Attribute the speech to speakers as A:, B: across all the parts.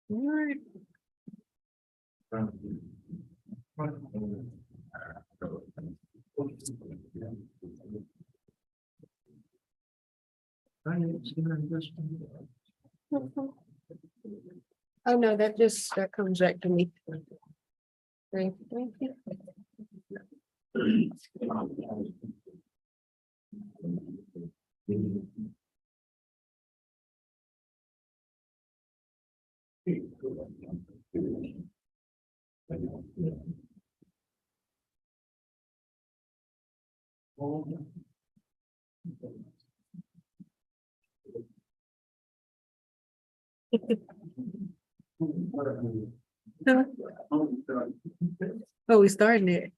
A: Right. Oh no, that comes back to me. Thank you. Oh, we starting it.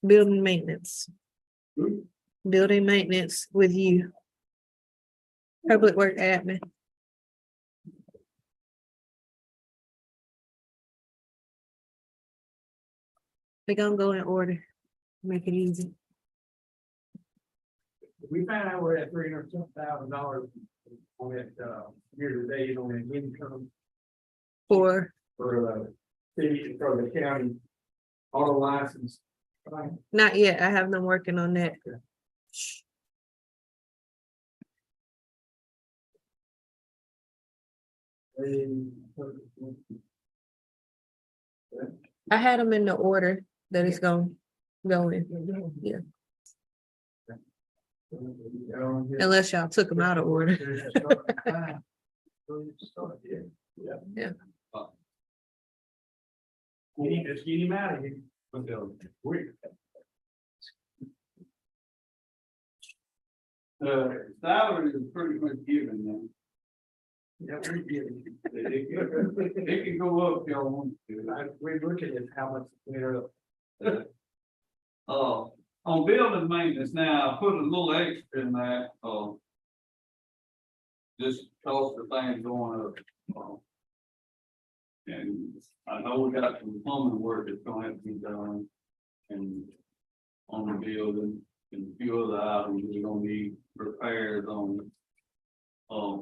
A: Building maintenance. Building maintenance with you. Public work admin. We're gonna go in order. Make it easy.
B: We found out we're at $300,000 on that, year to date on that income
A: For
B: for, city, for the county auto license.
A: not yet. I have them working on that. I had them in the order that it's gonna go in. Yeah. Unless y'all took them out of order. Yeah.
B: We need to get him out of here.
C: Salary is pretty much given now.
B: Yeah, we get it.
C: It can go up if y'all want to.
B: We're looking at how much we're.
C: On building maintenance now, I put a little extra in that, just cost of things going up. And I know we got some plumbing work that's gonna have to be done. And on the building and a few other items, we're gonna need repairs on. I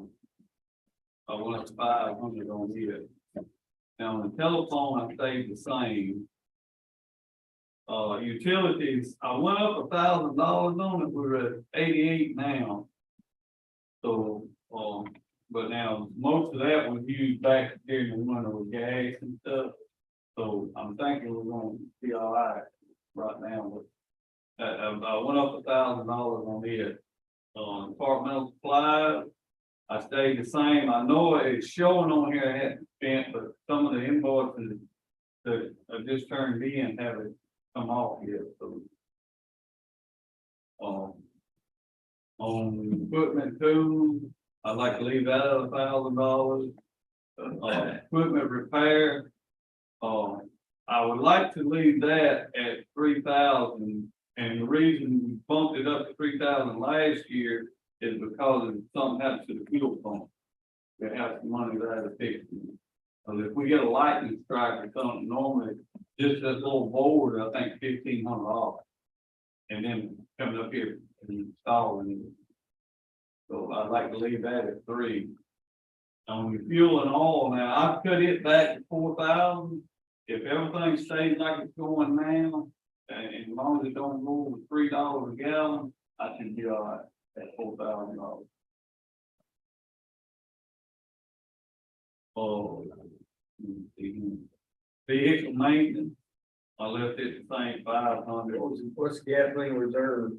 C: went up to 500 on it. Now, on the telephone, I stayed the same. Utilities, I went up $1,000 on it, we're at 88 now. So, but now, most of that was used back during the winter with gas and stuff. So I'm thinking we're gonna be all right now, but I went up $1,000 on it. Departmental supplies, I stayed the same. I know it's showing on here I hadn't spent, but some of the invoices that I just turned in haven't come off yet, so. On equipment tools, I'd like to leave that at $1,000. Equipment repair, I would like to leave that at 3,000, and the reason we bumped it up to 3,000 last year is because something happened to the fuel pump. They have some money there to fix it. So if we get a lightning strike or something, normally just this little board, I think $1,500, and then coming up here and installing it. So I'd like to leave that at 3. On the fuel and oil now, I've cut it back to 4,000. If everything stays like it's going now, and as long as it don't go over $3 a gallon, I should be all right at $4,000. Vehicle maintenance, I left it the same 500.
B: What's gasoline reserve?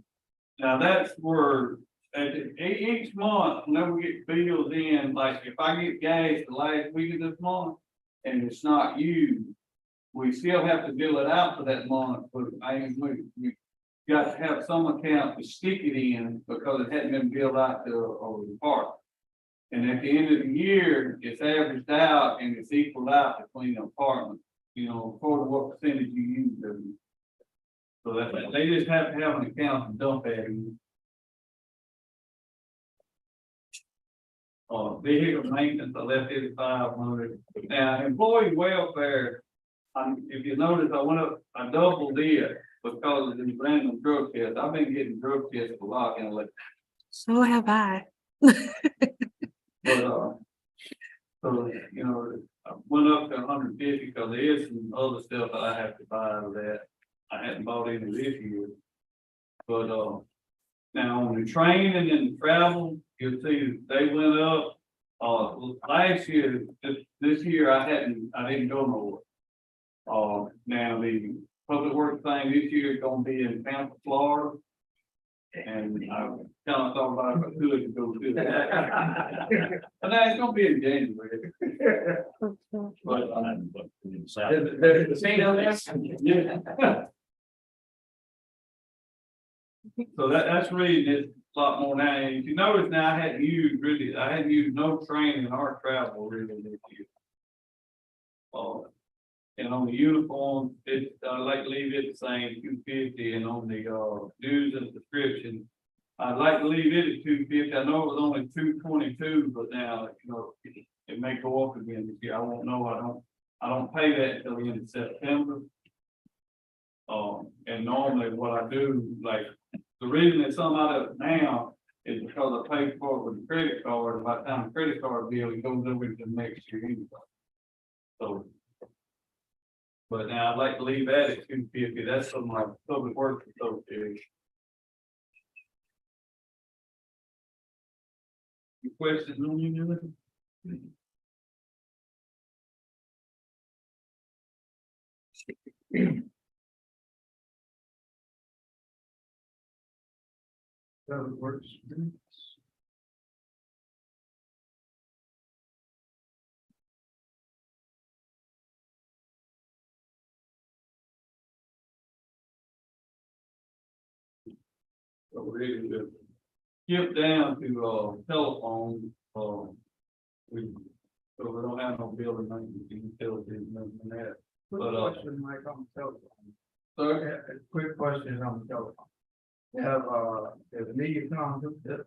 C: Now that's where, each month, whenever we get bills in, like if I get gas the last week of this month and it's not used, we still have to bill it out for that month, but we got to have some account to stick it in because it hadn't been billed out to the department. And at the end of the year, it's averaged out and it's equaled out between the apartments, you know, according to what percentage you use them. So that, they just have to have an account to dump at you. Vehicle maintenance, I left it at 500. Now, employee welfare, if you notice, I doubled it because of the random drug test. I've been getting drug tests a lot, you know, like,
A: So have I.
C: but, so, you know, I went up to 150 because there is some other stuff that I have to buy out of that. I hadn't bought any this year. But, now on the training and the travel, you'll see they went up. Last year, this year I didn't go nowhere. Now the public works thing this year is gonna be in Tampa, Florida. And I kind of thought about if I could go to that. But now it's gonna be in January. But,
B: The same down there?
C: yeah. So that's really just a lot more now. And if you notice now, I hadn't used no training in our travel really this year. And on the uniform, I like to leave it the same, 250, and on the dues and subscription, I'd like to leave it at 250. I know it was only 222, but now, you know, it may go up again this year. I won't know. I don't pay that until the end of September. And normally what I do, like, the reason it's some out of it now is because I paid for it with a credit card, and by the time the credit card bill, it goes over to the next year anyway. So. But now I'd like to leave that at 250. That's from my public works association. Any questions on any of it?
B: Public works.
C: So we're ready to skip down to telephone, so we don't have no building maintenance utilities, nothing like that.
B: Quick question, Mike, on the telephone.
C: So
B: A quick question on the telephone. Have the media come to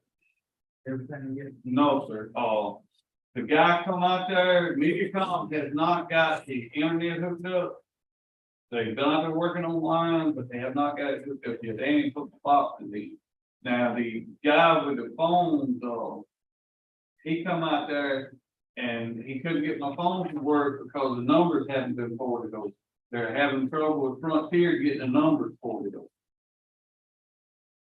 B: everything yet?
C: no, sir. The guy come out there, MediaCom has not got the internet hooked up. They've done, they're working online, but they have not got it hooked up yet. They ain't put the box in these. Now, the guy with the phones, he come out there and he couldn't get my phone to work because the numbers hadn't been forwarded over. They're having trouble with Frontier getting the numbers forwarded over.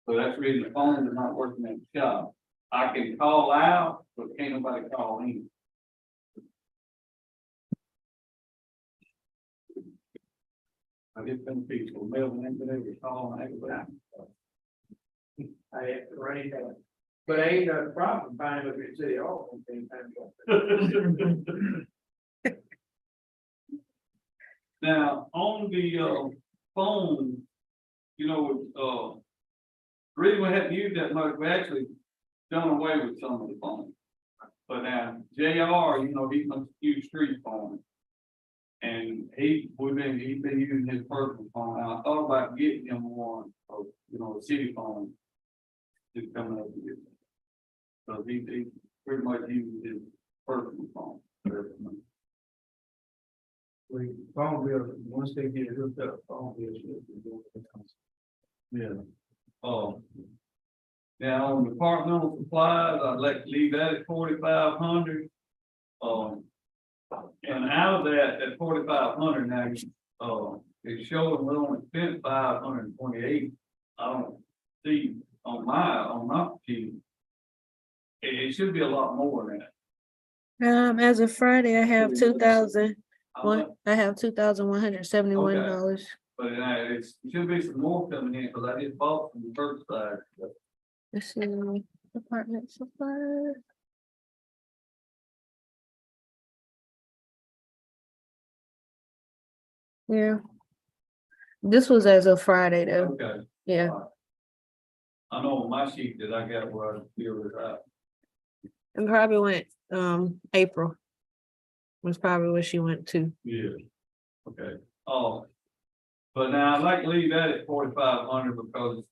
C: So that's the reason the phones are not working at the shop. I can call out, but can't nobody call in. I just been people, Melvin, ain't been able to call and everybody.
B: I have to raise that. But ain't no problem finding up at City Hall.
C: Now, on the phone, you know, really we haven't used that much, we actually done away with some of the phones. But now, JR, you know, he's a huge street phone. And he's been using his personal phone. Now, I thought about getting him one, you know, a city phone. Just coming up with it. So he pretty much uses his personal phone.
B: Phone bill, once they get it hooked up, phone bill should be doing it.
C: Yeah. Now on departmental supplies, I'd like to leave that at 4,500. And out of that, at 4,500 now, it's showing we only spent 528. I don't see on my sheet. It should be a lot more than that.
A: As of Friday, I have
C: Okay.
A: 2,000. I have $2,171.
C: But it should be some more coming in because I just bought from the first side.
A: Let's see, department supplies. Yeah. This was as of Friday though.
C: Okay.
A: Yeah.
C: I know on my sheet that I got where I feel it out.
A: And probably went April. Was probably what she went to.
C: Yeah. Okay, but now I'd like to leave that at 4,500 because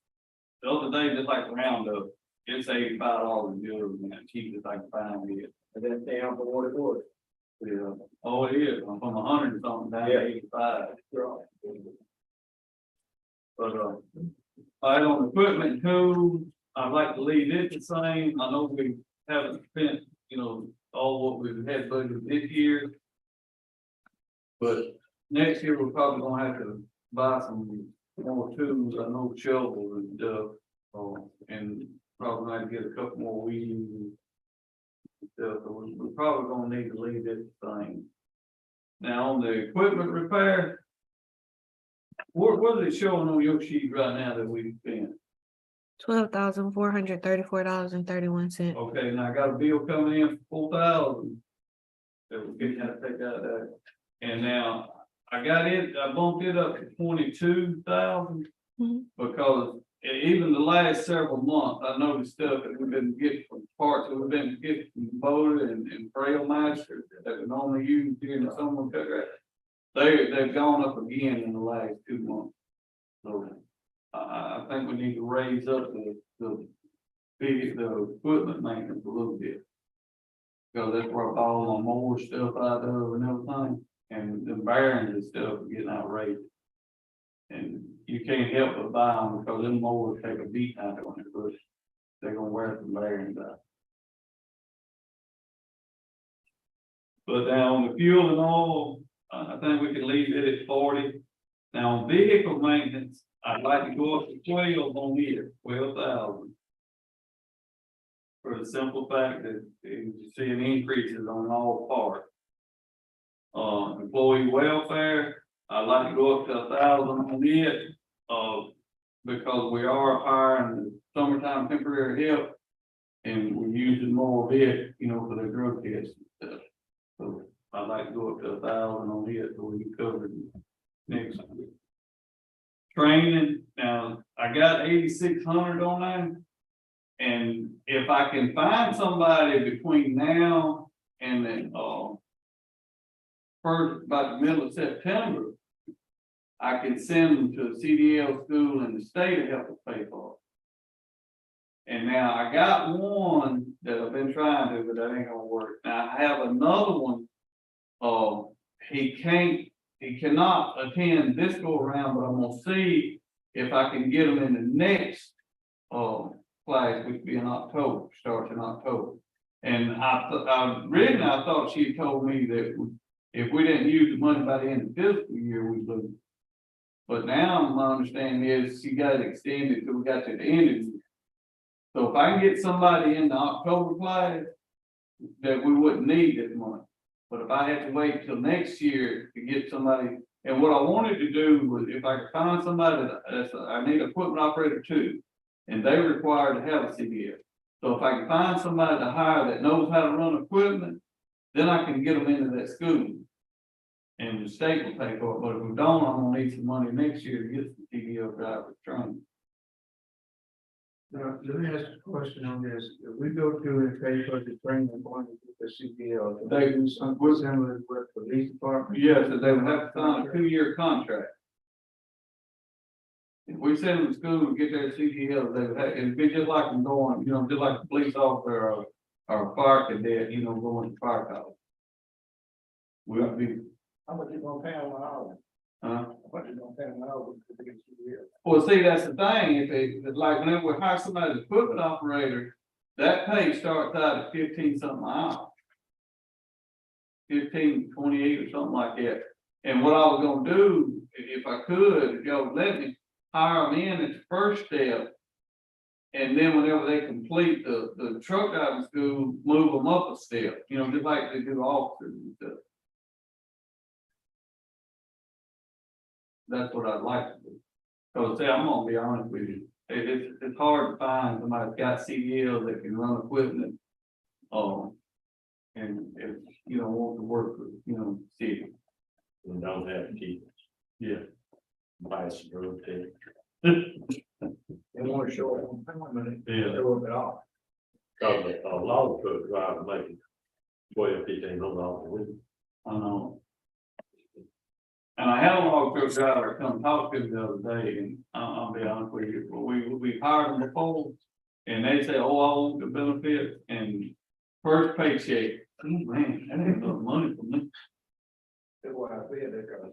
C: the other day, just like the roundup, it's $85 a dealer, and the cheapest I can find here.
B: And then down for what it was.
C: Yeah, oh, it is, I'm from 100 and something down to
B: Yeah.
C: 85. But, all right, on equipment and tools, I'd like to leave it the same. I know we haven't spent, all what we've had budgeted this year. But next year, we're probably gonna have to buy some more tools, I know shovels and stuff. And probably might get a couple more weeds and stuff, so we're probably gonna need to leave it the same. Now, on the equipment repair. What is it showing on your sheet right now that we've spent?
A: $12,434.31.
C: Okay, now I got a bill coming in for 4,000. That we're getting to take out that. And now I bumped it up to 22,000.
A: Mhm.
C: Because even the last several months, I noticed stuff that we've been getting from parts that we've been getting from Boda and Trail Master that we normally use during the summer. They've gone up again in the last 2 months. So I think we need to raise up the equipment maintenance a little bit. Because that's where I buy all my mower stuff out of and everything, and the bearings and stuff are getting outrageous. And you can't help but buy them because them mowers take a beat out on it, but they're gonna wear some bearings out. But now on the fuel and oil, I think we can leave it at 40. Now on vehicle maintenance, I'd like to go up to 12 on here, 12,000. For the simple fact that you're seeing increases on all parts. Employee welfare, I'd like to go up to 1,000 on it, because we are hiring summertime temporary help. And we're using more of it, for the drug tests and stuff. So I'd like to go up to 1,000 on it, so we can cover it next week. Training, now, I got 8,600 on that. And if I can find somebody between now and then, first, about the middle of September, I can send them to a CDL school in the state to help us pay for it. And now I got one that I've been trying to, but that ain't gonna work. Now I have another one. He cannot attend this go around, but I'm gonna see if I can get him in the next, class, which will be in October, starts in October. And I thought she told me that if we didn't use the money by the end of the fiscal year, we'd lose. But now my understanding is she got it extended till we got to the end of the year. So if I can get somebody in the October class, that we wouldn't need this money. But if I had to wait till next year to get somebody, and what I wanted to do was if I could find somebody I need an equipment operator too, and they require to have a CDL. So if I can find somebody to hire that knows how to run equipment, then I can get them into that school. And the state will pay for it, but if we don't, I'm gonna need some money next year to get some CDL driver training.
B: Now, let me ask a question on this. If we go through and pay for the training and going to get the CDL, they do some, what's similar with the police department?
C: Yes, that they would have to sign a 2-year contract. If we send them to school and get their CDL, they would have, it'd be just like them going, just like a police officer or a fire cadet, going to fire college. We would be.
B: How much you gonna pay them an hour? How much you gonna pay them an hour to get CDL?
C: Well, see, that's the thing, like whenever we hire somebody as equipment operator, that pay starts out at 15 something an hour. 15, 28 or something like that. And what I was gonna do, if I could, if y'all would let me, hire them in at the first step. And then whenever they complete the truck driving school, move them up a step, just like they do officers and stuff. That's what I'd like to do. Cause see, I'm gonna be honest with you, it's hard to find somebody that's got CDL that can run equipment. And if you don't want to work with, city.
D: We don't have to keep it.
C: Yeah.
D: Vice versa.
B: They want to show up on time, and they
C: Yeah.
B: show up at all.
D: Because a lot of truck drivers make $1,200 a week.
C: I know. And I had a log truck driver come talk to me the other day, and I'll be honest with you, but we hired them before. And they say, oh, I want the benefit and first paycheck, oh man, that ain't enough money for me.
B: That's why I said that, cause.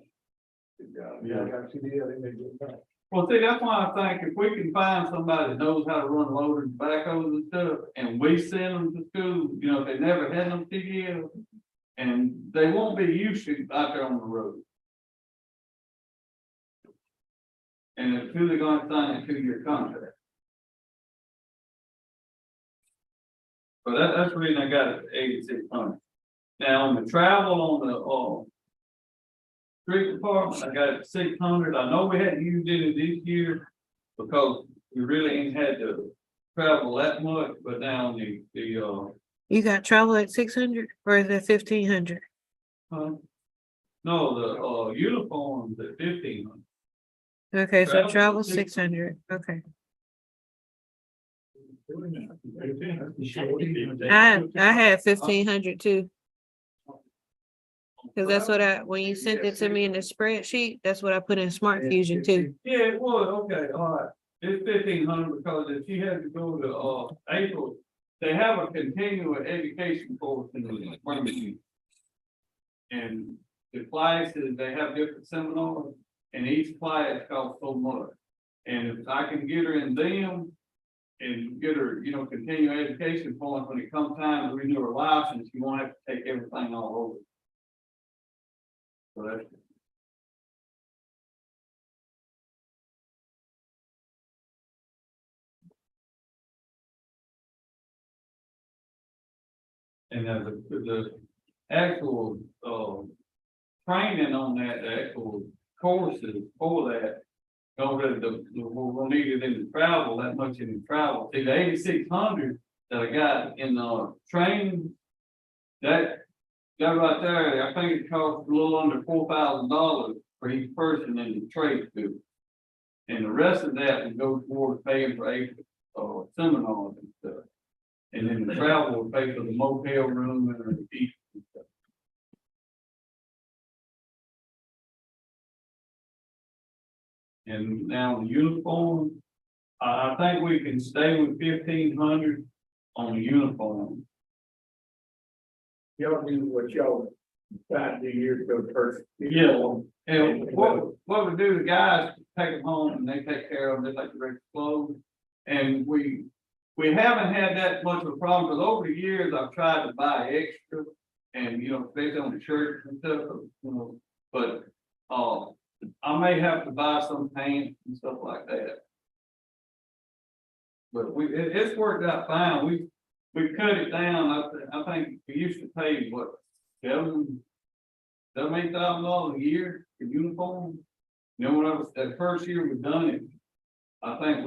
C: Yeah.
B: I got CDL, they may do it.
C: Well, see, that's why I think if we can find somebody that knows how to run loaders and backhoes and stuff, and we send them to school, you know, if they never had them CDL. And they won't be used to out there on the road. And it's who they're gonna sign a 2-year contract. But that's the reason I got it at 8,600. Now, on the travel on the, street department, I got it at 600. I know we hadn't used any this year because we really ain't had to travel that much, but now
A: You got travel at 600 or is it 1,500?
C: no, the, uniforms at 1,500.
A: Okay, so
C: Travel
A: travel
C: 600.
A: 600, okay.
B: I
A: I had 1,500 too. Cause that's what when you sent it to me in the spreadsheet, that's what I put in Smart Fusion too.
C: Yeah, it was, okay, all right. It's 1,500 because if she had to go to, April, they have a continuing education course in the Monroeville. And the classes, they have different seminars, and each class costs so much. And if I can get her in them and get her, you know, continuing education points, when it comes time to renew her license, you won't have to take everything all over. So that's. And the actual, training on that, the actual courses for that, don't really, we'll need it in the travel, that much in the travel. See, the 8,600 that I got in the training, that right there, I think it costs a little under $4,000 for each person in the trade school. And the rest of that would go towards paying for seminars and stuff. And then the travel would pay for the motel room and the eat and stuff. And now the uniform, I think we can stay with 1,500 on the uniform.
B: Y'all do what y'all tried to do years ago first.
C: Yeah, and what we do, the guys take them home and they take care of them, they take the regular clothes. And we haven't had that much of a problem, because over the years, I've tried to buy extra. And, you know, especially on the shirts and stuff, you know, but, I may have to buy some pants and stuff like that. But it's worked out fine, we cut it down, I think we used to pay, what, $8,000 a year for uniform. You know, when I was, that first year we done it, I think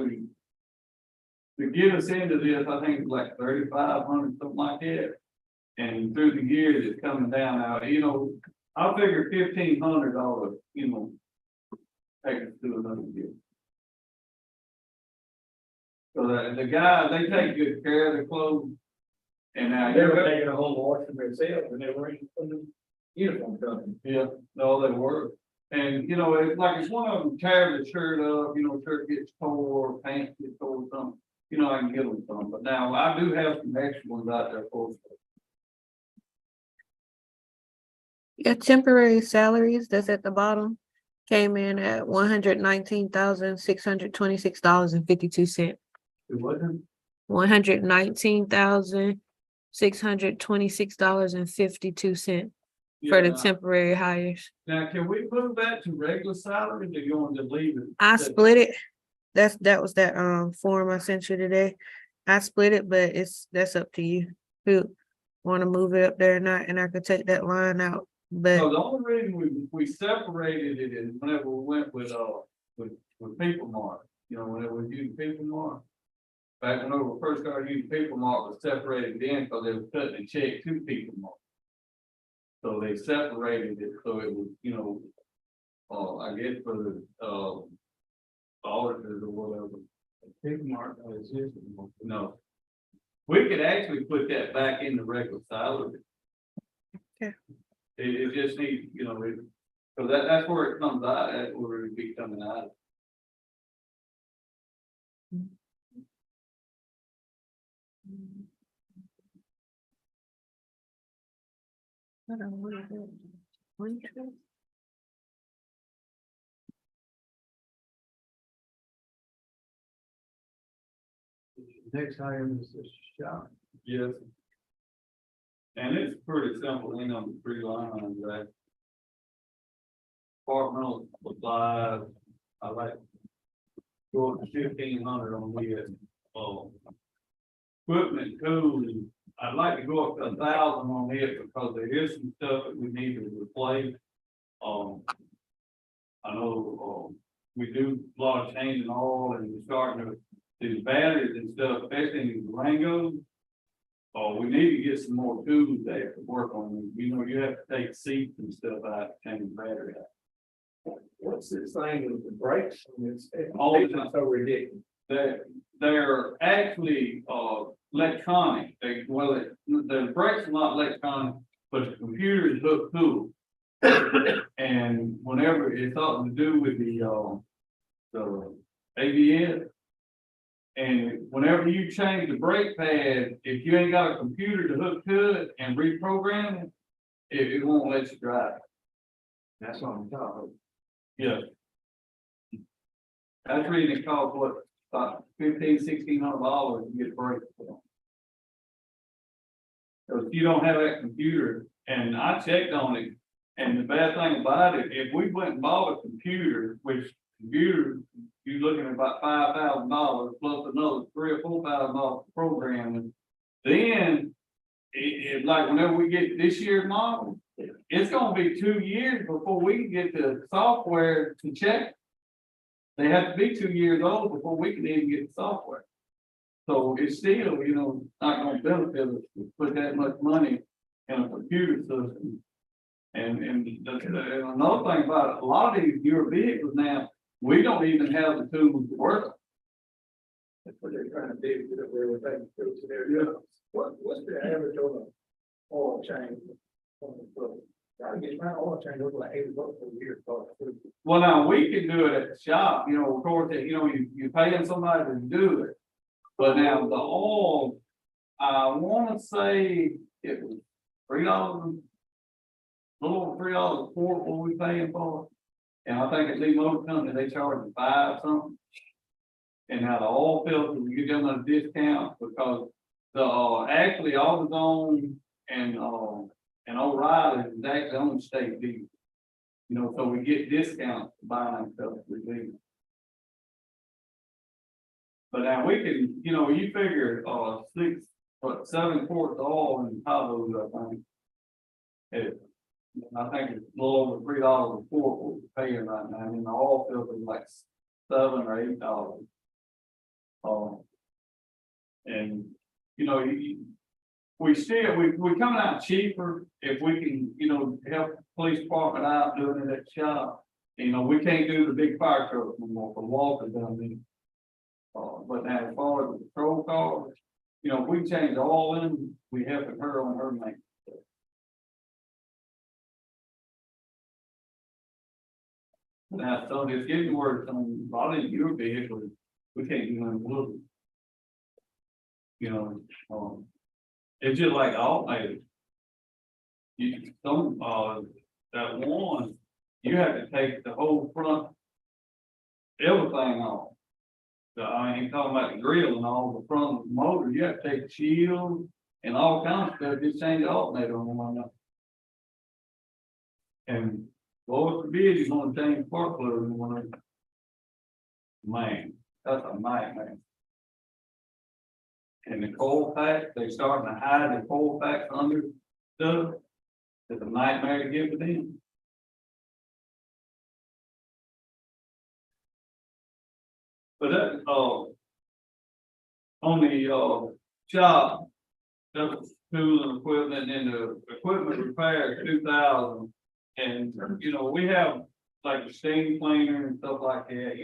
C: to get us into this, I think it was like 3,500, something like that. And through the years, it's coming down now, you know, I figure $1,500, you know, take us to another year. So the guys, they take good care of their clothes. And now
B: They were taking a home wash them themselves, and they were in the uniform company.
C: yeah, no, they were. And, you know, it's like if one of them tears the shirt up, you know, shirt gets tore, pants get tore, something, you know, I can give them some. But now I do have some extra ones out there for us.
A: Your temporary salaries that's at the bottom came in at $119,626.52.
C: It wasn't.
A: $119,626.52 for the temporary hires.
C: Now, can we move that to regular salary, or you want to leave it?
A: I split it. That was that form I sent you today. I split it, but that's up to you. Who want to move it up there or not, and I could take that line out. But
C: So the only reason we separated it is whenever we went with People Mart, you know, whenever we used People Mart. Back whenever we first started using People Mart, was separated then because they were cutting a check to People Mart. So they separated it, so it was, you know, I guess for the auditors or whatever.
B: Big mark,
C: No. We could actually put that back in the regular salary.
A: Okay.
C: It just needs, so that's where it comes out, that's where it be coming out.
A: I don't know what is it. Winter?
B: Next item is the shop.
C: Yes. And it's pretty simple, the 3 lines, right? Departmental supplies, I like. Go up to 1,500 on here, equipment, tools, I'd like to go up to 1,000 on it because there is some stuff that we need to replace. I know, we do a lot of changing oil and we're starting to do batteries and stuff, especially in Durango. We need to get some more tools there to work on. You have to take seats and stuff out, change the battery out.
B: What's this thing with the brakes? It's
C: All the time.
B: so ridiculous.
C: They're actually, electronic. The brakes are not electronic, but the computer is hooked to it. And whenever it's something to do with the ABS, and whenever you change the brake pad, if you ain't got a computer to hook to it and reprogram it, it won't let you drive.
B: That's what I'm talking
C: Yeah. That's reason it costs what, about $1,500-$1,600 to get brakes. So if you don't have that computer, and I checked on it, and the bad thing about it, if we went and bought a computer, which computer, you're looking at about $5,000 plus another $3,000 or $4,000 for programming, then it like whenever we get this year's model, it's gonna be 2 years before we can get the software to check. They have to be 2 years old before we can even get the software. So it's still, not gonna benefit us to put that much money in a computer system. And another thing about it, a lot of these newer vehicles now, we don't even have the tools to work on.
B: That's what they're trying to do, get up there with that. Yeah. What's the average on an oil change? Gotta get my oil change over like $80 a year.
C: Well, now we can do it at the shop, of course, you're paying somebody to do it. But now the oil, I wanna say it was $3, a little over $3 a quart, what we paying for. And I think at the motor company, they charge $5 something. And now the oil filter, we get them a discount because actually AutoZone and O'Reilly is actually on state deal. So we get discounts for buying stuff with them. But now we can, you figure 7 quarts of oil in Tahoe, I think it's a little over $3 a quart what we're paying right now. And the oil filter is like $7 or $8. And we coming out cheaper if we can, help the police department out doing it at the shop. We can't do the big fire trucks no more for Walter down there. But now as far as the patrol cars, if we change all in, we have to her on her maintenance. Now, so it's getting worse on a lot of your vehicles, we can't do nothing with it. It's just like automated. That one, you have to take the whole front, everything off. I ain't talking about the grill and all the front of the motor, you have to take the shield and all kinds of stuff, just change the alternator on one. And Lord forbid you want to change the spark plug in one of them. Man, that's a nightmare. And the coil pack, they're starting to hide the coil packs under stuff. It's a nightmare to get it in. But that, on the shop, that was tools and equipment, and the equipment repair 2,000. And we have like a steam cleaner and stuff like that,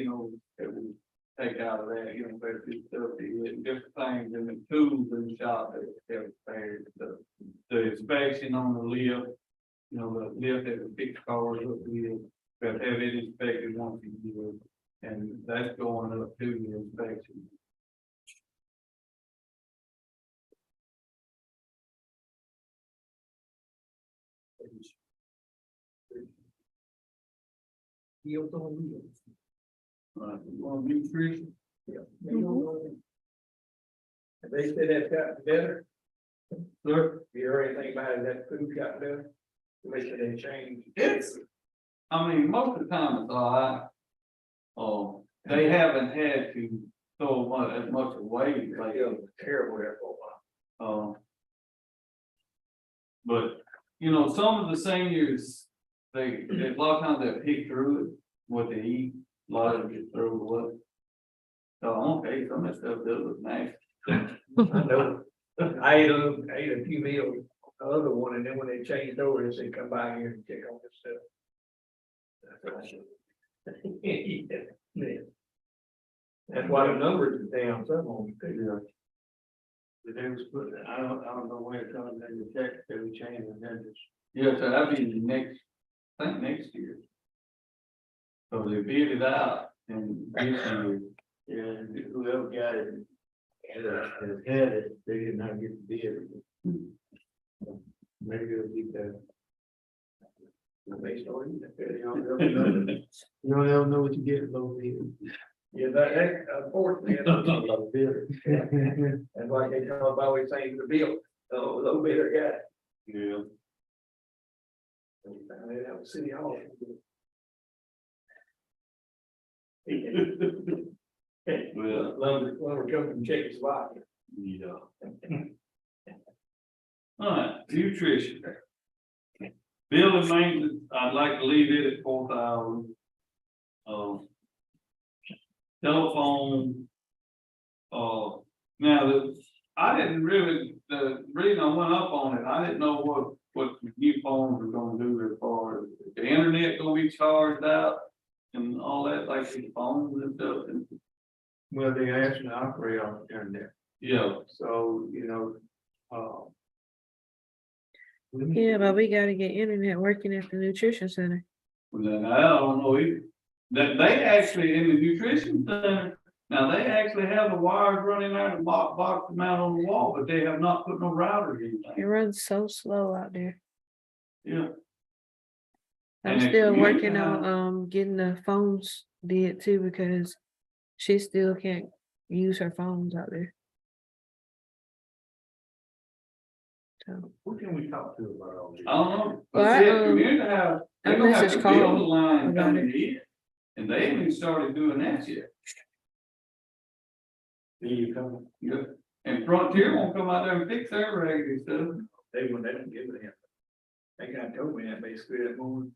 C: that we take out of that, better do stuff, and different things in the tools in the shop that they're prepared, the inspection on the lift. The lift that the fixed cars up with, but have it inspected once a year, and that's going up to the inspection.
B: Yield on wheels.
C: You want nutrition?
B: Yeah. They said that's gotten better.
C: Sir,
B: You heard anything about it, that food got better? They said they changed.
C: most of the time it's all right. Oh, they haven't had to throw as much away
B: It
C: lately.
B: was terrible there for a while.
C: But, some of the seniors, a lot of times they pick through it, what they eat, a lot of them get thrown away. So, okay, some of that stuff does look nice.
B: I know, I ate a few meals, the other one, and then when they changed over, they said, come by here and check on this stuff. That's what I said. Yeah. That's why the numbers is down some on them too.
D: But they was putting, I don't know where it's coming, they the check, they were changing, then just.
C: Yeah, so that'd be next year. So they bid it out and this year.
D: Yeah, and whoever got it, has had it, they did not get the bid. Maybe it'll be better.
B: They started,
D: You don't ever know what you get low bid.
B: yeah, that, unfortunately,
D: Low bid.
B: and like they come up always saying the bill, low bidder got it.
C: Yeah.
B: That was City Hall.
C: Well,
B: Lumber come from Czechoslovakia.
C: yeah. All right, nutrition. Building maintenance, I'd like to leave it at 4,000. Telephone. Now, I didn't really, the reason I went up on it, I didn't know what the new phones were gonna do as far as the internet gonna be charged out and all that, like the phones and stuff, and,
D: Well, they asked me to operate on the internet,
C: yeah.
D: so,
A: Yeah, but we gotta get internet working at the nutrition center.
C: Well, then I don't know either. That they actually in the nutrition center, now they actually have the wires running out and box them out on the wall, but they have not put no routers in
A: It
C: there.
A: runs so slow out there.
C: Yeah.
A: I'm
C: And the
A: still
C: community
A: working on
C: house-
A: getting the phones did too, because she still can't use her phones out there. So
D: who can we talk to about all this?
C: I don't know.
A: Well,
C: But see, at community house,
A: I
C: they're gonna have
A: messaged
C: to
A: Carl
C: build a line
A: about
C: coming in. And they haven't even started doing that yet.
D: You come,
C: Yeah. And Frontier won't come out there and fix their raggedy stuff.
B: They don't give it him. They kind of told me that basically that morning.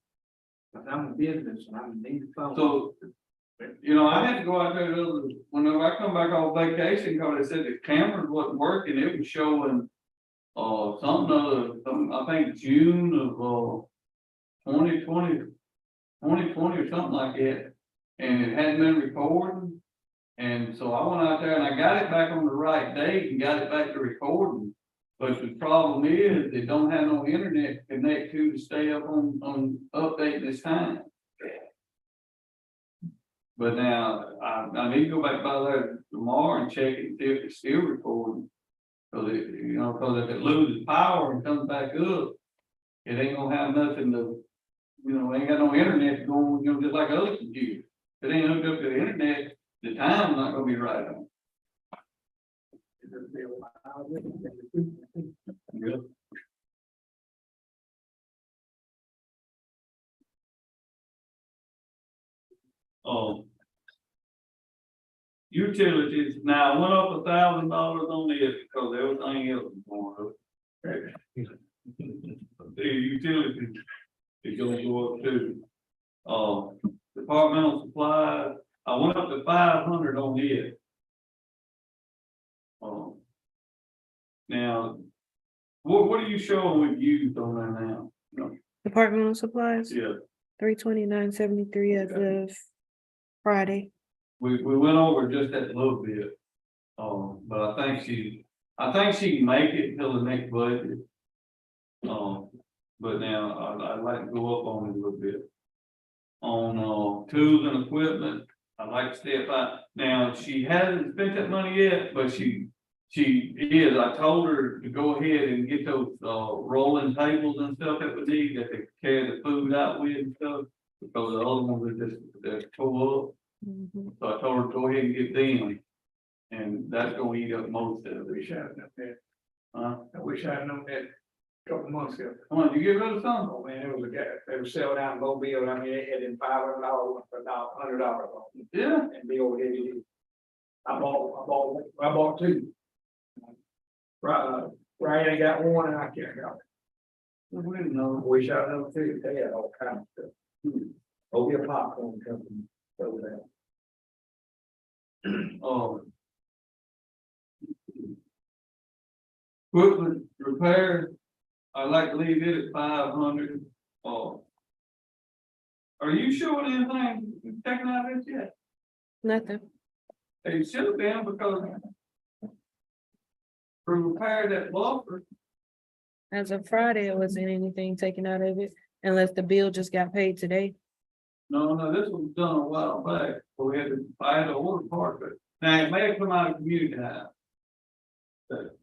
B: But I'm in business and I need the phone.
C: So, I had to go out there whenever I come back off vacation, because they said the cameras wasn't working, it was showing. I think June of 2020 or something like that. And it hadn't been recording. And so I went out there and I got it back on the right date and got it back to recording. But the problem is they don't have no internet to connect to stay up on updating this time. But now I need to go back by there tomorrow and check it, see if it's still recording. Cause if it loses power and comes back up, it ain't gonna have nothing to, ain't got no internet going, just like other computers. If it ain't hooked up to the internet, the time's not gonna be right on. Yep. Utilities, now I went up $1,000 on this because everything else is going up. The utilities is gonna go up too. Departmental supplies, I went up to 500 on it. Now, what are you showing with used on that now?
A: departmental supplies,
C: Yeah,
A: 329.73 as of Friday.
C: we went over just that little bit. But I think she can make it till the next budget. But now I'd like to go up on it a little bit. On, tools and equipment, I'd like to stay up. Now, she hasn't spent that money yet, but she is. I told her to go ahead and get those, rolling tables and stuff that we need, that they carry the food out with and stuff. Because the other ones are just, they're tore up.
A: Mhm.
C: So I told her to go ahead and get them. And that's gonna eat up most of
B: I
C: it.
B: wish I'd known that.
C: Huh?
B: I wish I'd known that a couple months ago.
C: Come on, you get rid of some?
B: Oh, man, it was a guy, they were selling out in Mobile, I mean, they had in $500 for now $100 off.
C: Yeah.
B: And be over here. I bought two. Right, I got one and I can't got it.
C: We didn't know.
B: I wish I'd known too, they had all kinds of stuff. Over a popcorn company, so that.
C: Oh. Equipment repair, I like to leave it at 500. Oh. Are you showing anything taken out of it yet?
A: Nothing.
C: It should have been because for repair that buffer,
A: As of Friday, it wasn't anything taken out of it, unless the bill just got paid today.
C: no, this was done a while back, so I had to order part of it. Now, it may have come out of community house. But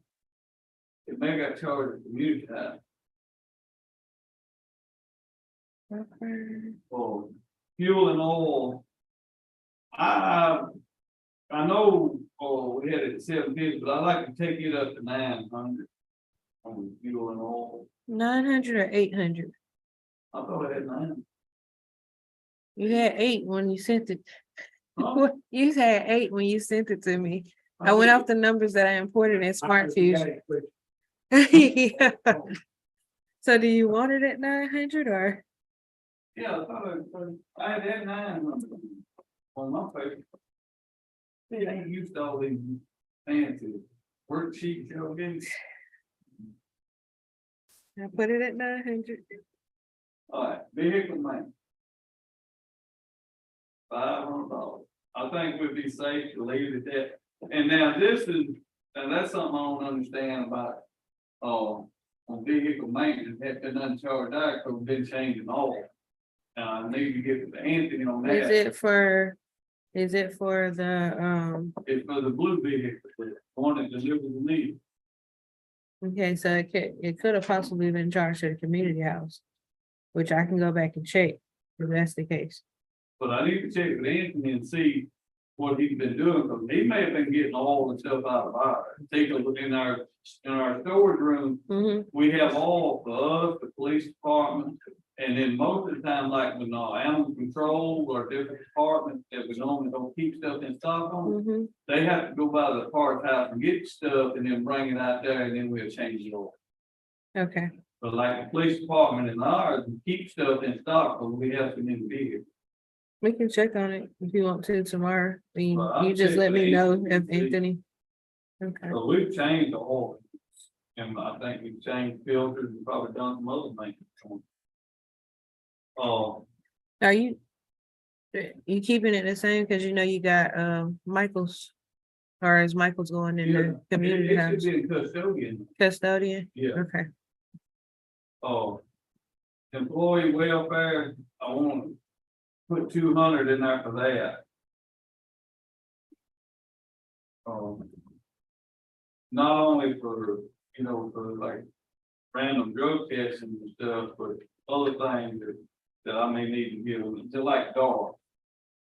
C: it may have got charged at community house. Oh, fuel and oil. I know, we had it at 750, but I like to take it up to 900 on fuel and oil.
A: 900 or 800?
C: I thought I had 9.
A: You had 8 when you sent it.
C: Huh?
A: You had 8 when you sent it to me. I went off the numbers that I imported in Smart Fusion. Yeah. So do you want it at 900 or?
C: Yeah, I had 900 on my paper. See, I ain't used to all these fancy worksheets, you know, again.
A: I put it at 900.
C: All right, vehicle maintenance. $500. I think we'd be safe to leave it at that. And now that's something I don't understand about, on vehicle maintenance, that been uncharged out, because we've been changing oil. I need to get with Anthony on that.
A: Is it for the,
C: It's for the blue vehicle, the one that delivers the meat.
A: okay, so it could have possibly been charged to the community house, which I can go back and check if that's the case.
C: But I need to check with Anthony and see what he's been doing, because he may have been getting all the stuff out of ours. Take a look in our storage room,
A: Mm-hmm.
C: we have all for us, the police department. And then most of the time, like when animal control or different departments that we normally don't keep stuff in stock on,
A: Mm-hmm.
C: they have to go by the parts house and get stuff and then bring it out there and then we'll change it over.
A: Okay.
C: But like the police department and ours, we keep stuff in stock, because we have some in vehicles.
A: We can check on it if you want to tomorrow.
C: Well, I'll
A: You just
C: check
A: let
C: with
A: me know
C: Anthony
A: if
C: and see.
A: Anthony. Okay.
C: So we've changed the oil. And I think we've changed filters and probably done some other things.
A: Are you keeping it the same? Cause you know you got Michael's, or is Michael's going in the community
C: It
A: house?
C: should be a custodian,
A: Custodian?
C: yeah.
A: Okay.
C: Employee welfare, I want to put 200 in there for that. Not only for, for like random drug testing and stuff, but other things that I may need to give them, to like Dora.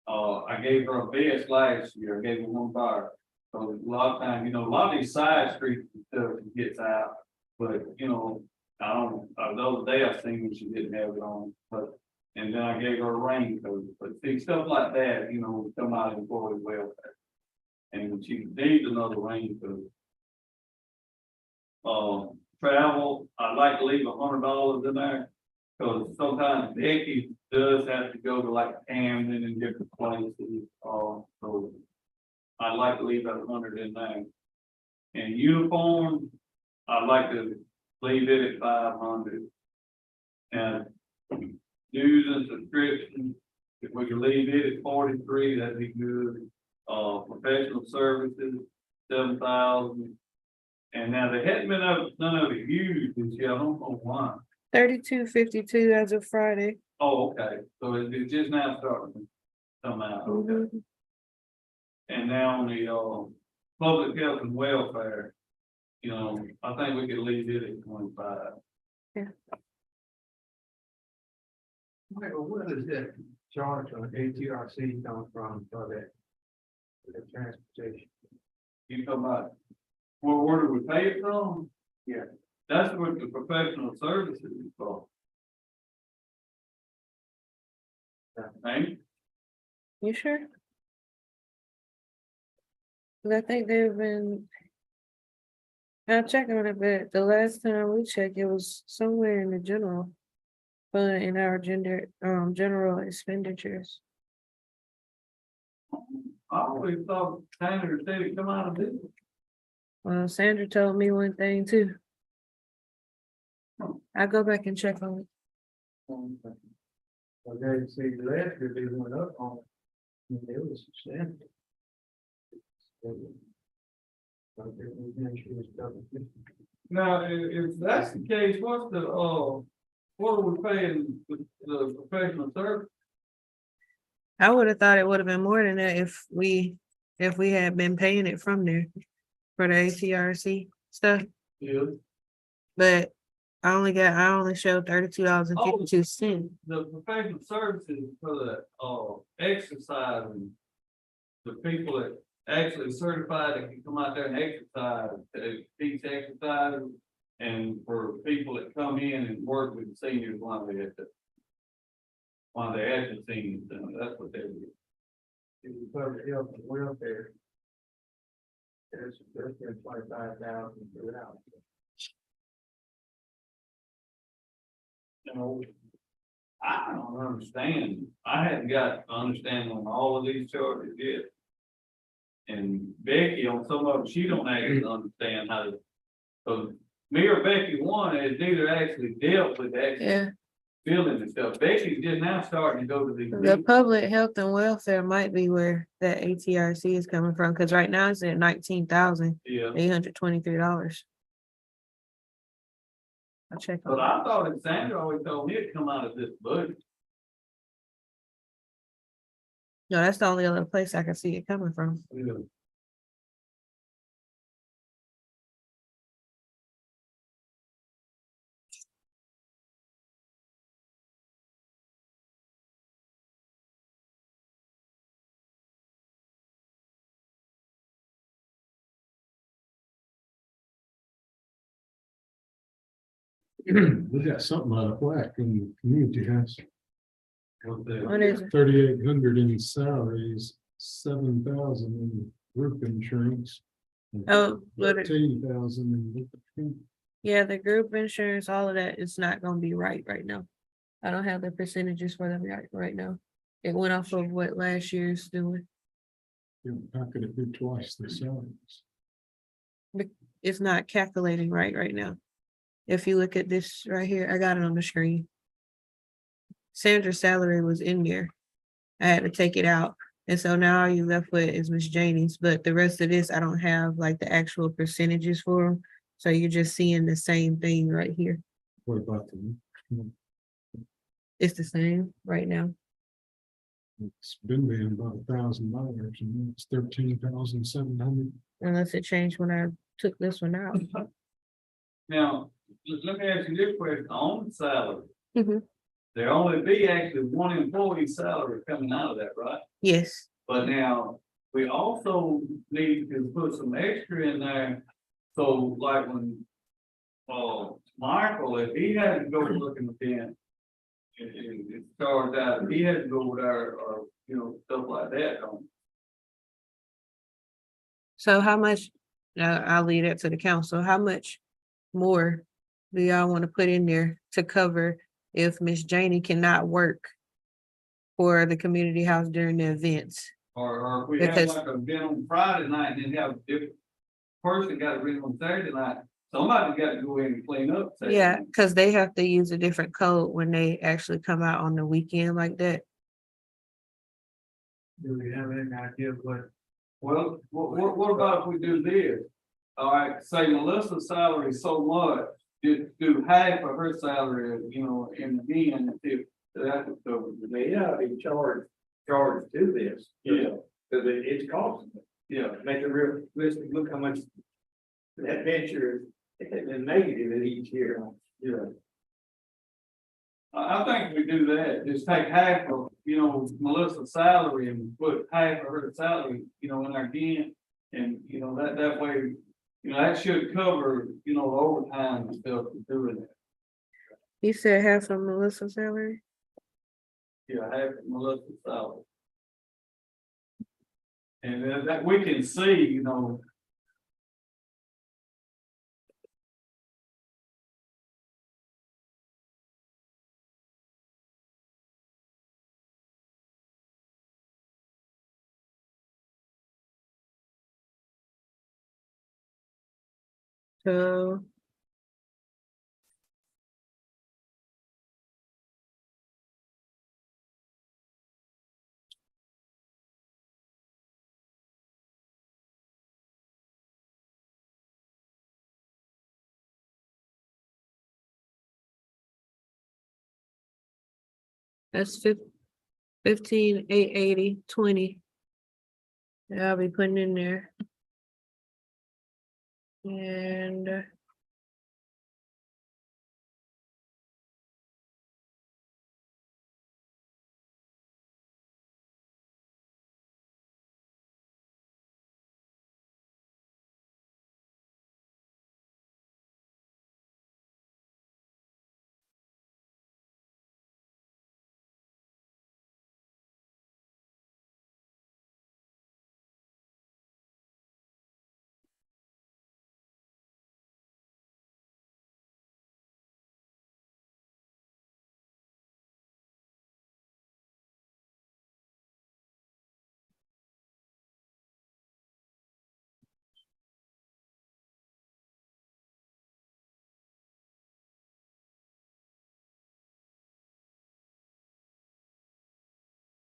C: I gave her a vest last year, I gave her one fire. So a lot of times, a lot of these side streets and stuff gets out, but I don't, the other day I seen when she didn't have it on, and then I gave her a raincoat, but see, stuff like that, come out of employee welfare. And she needs another raincoat. Travel, I'd like to leave $100 in there, because sometimes Becky does have to go to like Camden and different places, so I'd like to leave that 100 in there. And uniform, I'd like to leave it at 500. And dues and subscriptions, if we could leave it at 43, that'd be good. Professional services, 7,000. And now there hadn't been none of it used this year, I don't know why.
A: 3252 as of Friday.
C: Oh, okay, so it's just now starting to come out, okay.
A: Mhm.
C: And now on the, public health and welfare, I think we could leave it at 25.
D: Michael, what is that charge on ATRC come from for that? For the transportation?
C: You talking about, where do we pay it from?
D: Yeah.
C: That's what the professional services is for. Right?
A: You sure? 'Cause I think they've been. I'll check on it, but the last time we checked, it was somewhere in the general fund in our general expenditures.
C: I always thought Tanner said it come out of this.
A: Well, Sandra told me one thing too. I'll go back and check on it.
D: Well, they see the last year they went up on it. And it was substantial.
C: Now, if that's the case, what are we paying the professional service?
A: I would have thought it would have been more than that if we had been paying it from there for the ATRC stuff,
C: Yeah.
A: but I only showed $32.52.
C: The professional services for the, exercise and the people that actually certified that can come out there and exercise, to teach exercise, and for people that come in and work with seniors while they're at the seniors, that's what they do.
D: It was public health and welfare. There's been 25,000 throughout.
C: I don't understand. I hadn't got understanding on all of these charges yet. And Becky, on some of them, she don't actually understand how to. So me or Becky, one is neither actually dealt with actually
A: Yeah,
C: billing and stuff. Becky's just now starting to go to these.
A: the public health and welfare might be where that ATRC is coming from, because right now it's at
C: Yeah,
A: $19,823. I'll check on
C: but
A: it.
C: I thought that Sandra always told me it'd come out of this budget.
A: No, that's the only other place I can see it coming from.
E: We got something out of whack in the community house.
A: What is it?
E: 3,800 in salaries, 7,000 in group insurance. and
A: Oh, but
E: 13,000 in.
A: yeah, the group insurance, all of that is not gonna be right now. I don't have the percentages for them right now. It went off of what last year's doing.
E: How could it be twice the salaries?
A: It's not calculating right now. If you look at this right here, I got it on the screen. Sandra's salary was in there. I had to take it out. And so now all you left with is Miss Janie's, but the rest of this, I don't have like the actual percentages for them. So you're just seeing the same thing right here.
E: What about the,
A: It's the same right now.
E: it's been being about $1,000 and it's 13,700.
A: Unless it changed when I took this one out.
C: Now, let me ask you this question, on the salary.
A: Mhm.
C: There only be actually one employee salary coming out of that, right?
A: Yes,
C: But now, we also need to put some extra in there. So like when, Michael, if he had to go looking at them. It starts out, he had to go over there or, stuff like that.
A: so how much, I'll leave that to the council, how much more do y'all want to put in there to cover if Miss Janie cannot work for the community house during the events?
C: Or if we have
A: Because-
C: like a event on Friday night and then have a different person got to read on Saturday night, somebody got to go in and clean up. Saturday
A: Yeah,
C: night.
A: because they have to use a different code when they actually come out on the weekend like that.
D: Do we have any idea what
C: Well, what about if we do this? All right, say Melissa's salary is so much, do half of her salary, you know, in the end, if that would cover
B: I
C: it.
B: mean, yeah, be charged to this.
C: Yeah.
B: Cause it's costing.
C: Yeah,
B: Make it realistic, look how much that venture is negative in each year.
C: yeah. I think we do that, just take half of, you know, Melissa's salary and put half of her salary, you know, in our den. And, you know, that way, you know, that should cover, you know, the overtime and stuff for doing it.
A: You said half of Melissa's salary?
C: Yeah, half of Melissa's salary. And then that we can see, you know.
A: So. That's 15,880, 20. That I'll be putting in there. And.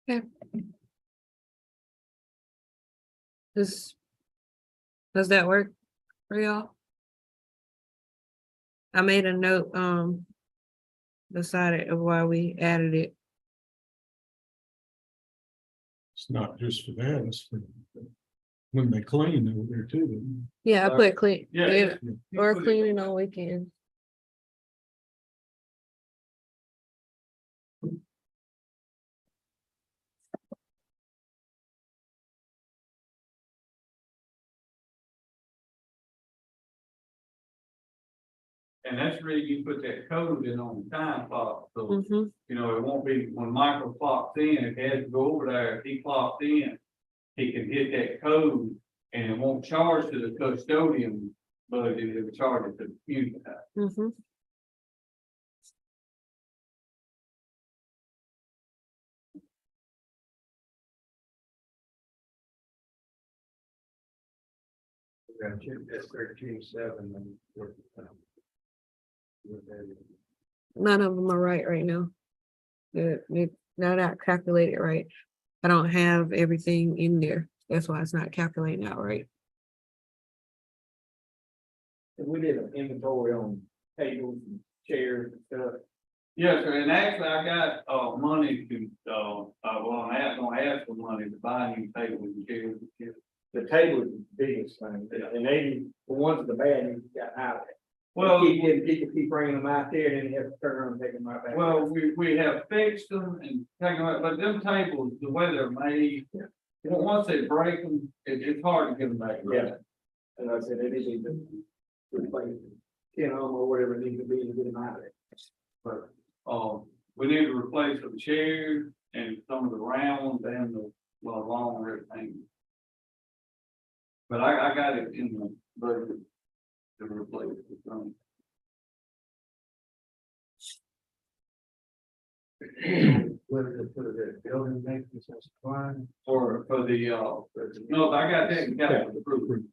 A: Yeah. Does that work for y'all? I made a note, beside it of why we added it.
E: It's not just for that, it's for when they clean over there too.
A: Yeah, I put clean,
C: Yeah.
A: yeah,
C: You
A: or
C: put it-
A: cleaning on weekends.
C: And that's really, you put that code in on the time clock, so,
A: Mm-hmm.
C: you know, it won't be when Michael clocks in, if he has to go over there, if he clocks in. He can hit that code and it won't charge to the custodian, but it'll charge it to the community.
A: Mm-hmm.
B: That's 13.7.
A: None of them are right now. They're not calculated right. I don't have everything in there. That's why it's not calculating out right.
B: We did an inventory on tables and chairs and stuff.
C: Yes, sir, and actually I got, money to, well, I'm gonna ask for money to buy new tables and chairs.
B: The table is the biggest thing, and they, the ones that are bad, you got out of it.
C: Well,
B: People keep bringing them out there, and then you have to turn around and take them right back.
C: well, we have fixed them and taken them out, but them tables, the way they're made, once they break them, it's hard to get them back.
B: Yeah. And I said, they need to replace 10 of them or whatever it needs to be to get them out of it. But
C: We need to replace the chairs and some of the round ones and the, well, long rectangles. But I got it in the budget to replace the some.
B: whether they put it at building maintenance or supplying.
C: For the, no, I got that in capital improvement.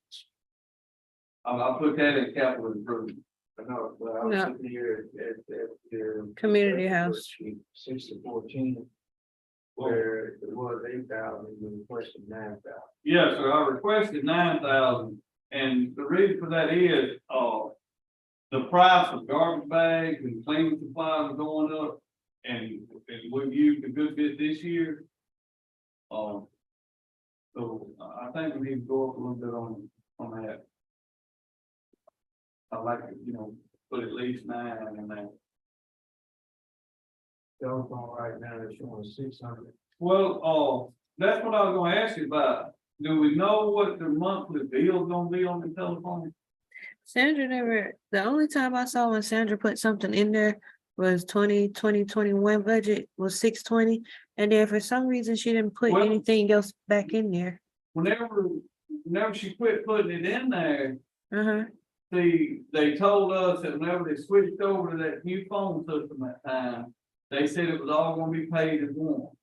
C: I'll put that in capital improvement.
B: I know, well, I was
A: Yeah.
B: sitting here at your.
A: Community house.
B: 6 to 14.
D: where it was 8,000, we requested 9,000.
C: Yeah, so I requested 9,000, and the reason for that is, the price of garbage bags and cleaning supplies are going up, and we've used a good bit this year. So I think we need to go up a little bit on that. I like to, put at least 9 in that.
D: Telephone right now is showing 600.
C: Well, that's what I was gonna ask you about. Do we know what the monthly bill is gonna be on the telephone?
A: Sandra never, the only time I saw when Sandra put something in there was 2021 budget was 620. And then for some reason, she didn't put
C: Well-
A: anything else back in there.
C: Whenever she quit putting it in there,
A: Uh-huh.
C: they told us that whenever they switched over to that new phone system that time, they said it was all gonna be paid at once.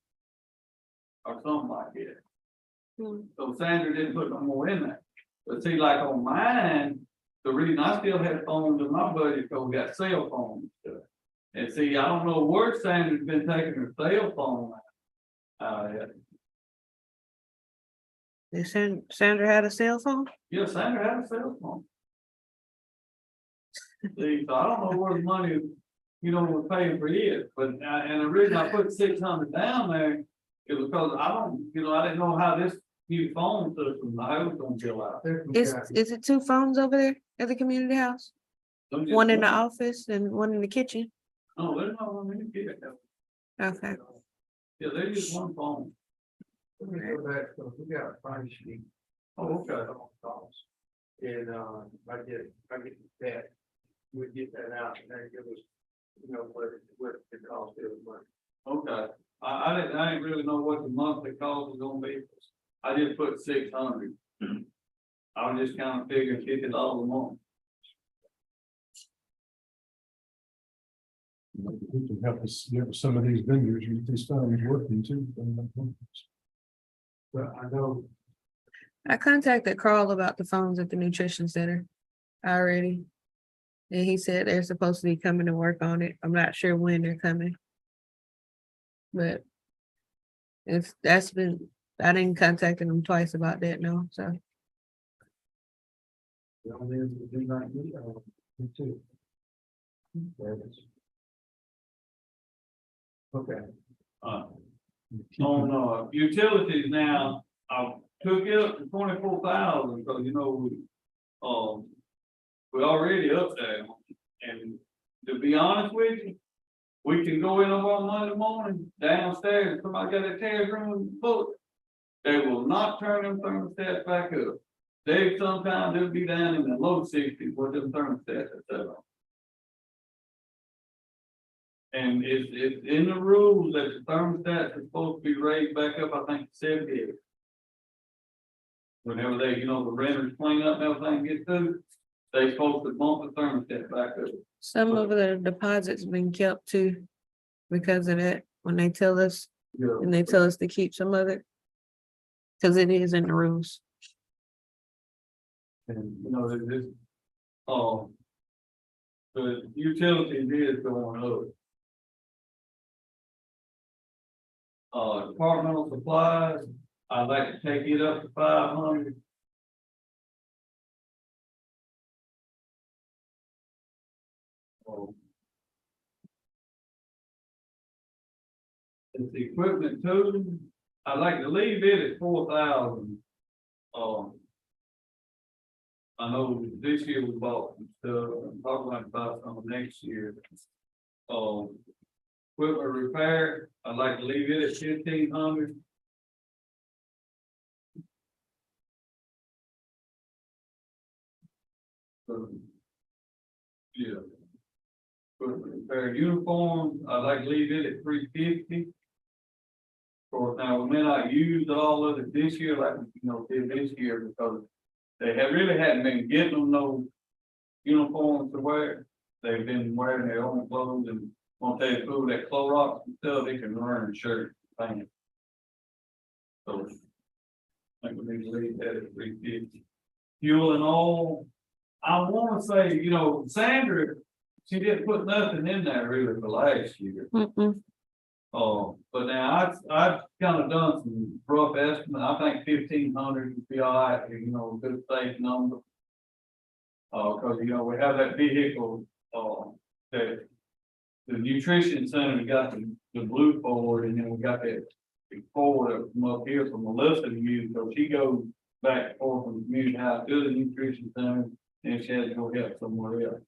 C: Or something like that.
A: Hmm.
C: So Sandra didn't put no more in there. But see, like on mine, the reason I still have phones in my budget, because we got cell phones and stuff. And see, I don't know where Sandra's been taking her cell phone.
A: Sandra had a cell phone?
C: Yeah, Sandra had a cell phone. See, so I don't know where the money, we're paying for it, but, and the reason I put 600 down there is because I didn't know how this new phone system, I was gonna bill out.
A: Is it 2 phones over there at the community house?
C: Don't just-
A: One in the office and one in the kitchen?
C: No, there's not one in the kitchen.
A: Okay.
C: Yeah, there's just one phone.
D: Let me go back, so we got a price sheet.
C: Oh, okay.
D: Costs. And, if I get that, we get that out and then give us, what the cost is, but
C: Okay, I didn't really know what the monthly cost was gonna be. I just put 600. I was just kind of figuring $50 a month.
E: We can help us get some of these vendors, get these phones working too.
D: but I know
A: I contacted Carl about the phones at the nutrition center already. And he said they're supposed to be coming to work on it. I'm not sure when they're coming. But if that's been, I didn't contact him twice about that, no, so.
D: the only is to do like me, me too. Okay.
C: On utilities now, I took it up to 24,000 because we already up there. And to be honest with you, we can go in on Monday morning downstairs, somebody got a tear room book. They will not turn them thermostats back up. They sometimes they'll be down in the low 60s with them thermostats are set up. And it's in the rules that the thermostats are supposed to be raised back up, I think, 78. Whenever they, the renters clean up and everything gets through, they supposed to bump the thermostat back up.
A: Some of the deposits been kept too because of that, when they tell us, and they tell us to keep some of it. Cause it is in the rules.
C: And, this, the utilities is going up. Departmental supplies, I'd like to take it up to 500. It's the equipment too. I'd like to leave it at 4,000. I know this year we bought some stuff, I'm talking about some next year. Equipment repair, I'd like to leave it at 1,500. Yeah. Equipment repair uniforms, I'd like to leave it at 350. Of course, now we may not use all of it this year, like did this year, because they really hadn't been getting them no uniforms to wear. They've been wearing their own clothes, and once they prove that Clorox and stuff, they can wear a shirt and pants. So I think we need to leave that at 350. Fuel and oil, I want to say, Sandra, she didn't put nothing in there really for last year.
A: Mm-mm.
C: But now I've kind of done some rough estimate. I think 1,500 would be all right, you know, a good safe number. Cause you know, we have that vehicle, that the nutrition center, we got the blue Ford, and then we got that big Ford that from up here from Melissa to use, so she goes back and forth from the community house to the nutrition center, and she has to go help somewhere else.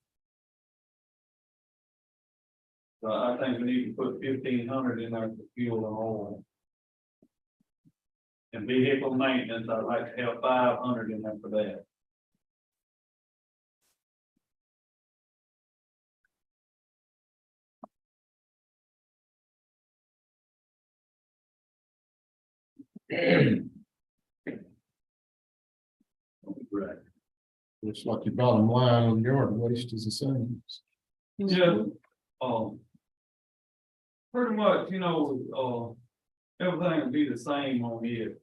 C: So I think we need to put 1,500 in there for fuel and oil. And vehicle maintenance, I'd like to have 500 in there for that. Right.
E: Looks like your bottom line on yard waste is the same.
C: Yeah, pretty much, you know, everything will be the same on here.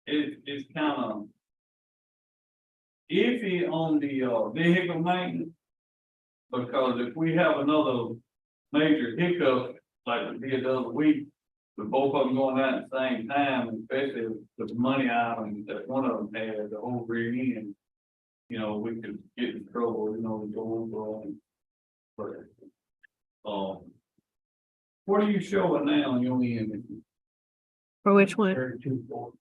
C: It's kind of iffy on the, vehicle maintenance. Because if we have another major hiccup, like we did the other week, with both of them going out at the same time, especially with the money item that one of them had, the whole rear end, you know, we could get in trouble, you know, going on. But, what are you showing now on your end?
A: For which one?
D: 3240.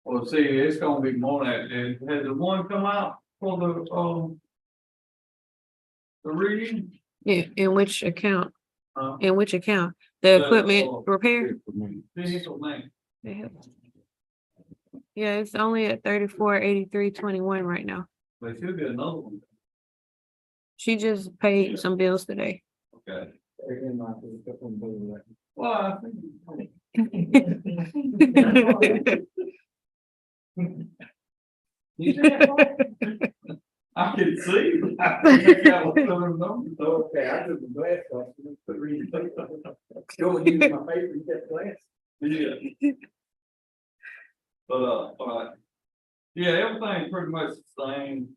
C: Well, see, it's gonna be more than that. Has the one come out for the reading?
A: In which account?
C: Uh,
A: In which account?
C: The,
A: The equipment repair?
C: Vehicle name.
A: Yeah, it's only at 3483.21 right now.
C: There should be another one.
A: She just paid some bills today.
C: Okay.
D: Again, I think that's one better than
C: Well, I think. I can see. I think that was some of the numbers, though.
D: okay, I took the glass off, and put reading. Go and use my paper, you get glass.
C: Yeah. But, all right. Yeah, everything pretty much the same.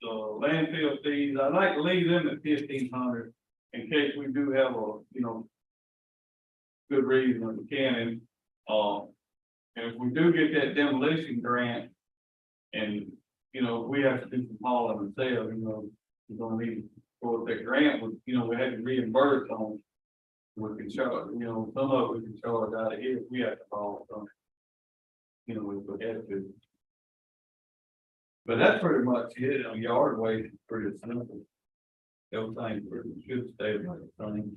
C: The landfill fees, I'd like to leave them at 1,500 in case we do have a, you know, good reason that we can, and, if we do get that demolition grant, and, you know, we have to do some hauling ourselves, you know, we're gonna need, for that grant, you know, we had to reimburse on. We can charge, you know, some of it we can charge out of here, if we have to haul some. You know, we have to. But that's pretty much it, on yard waste, is pretty simple. Everything pretty should stay like the same.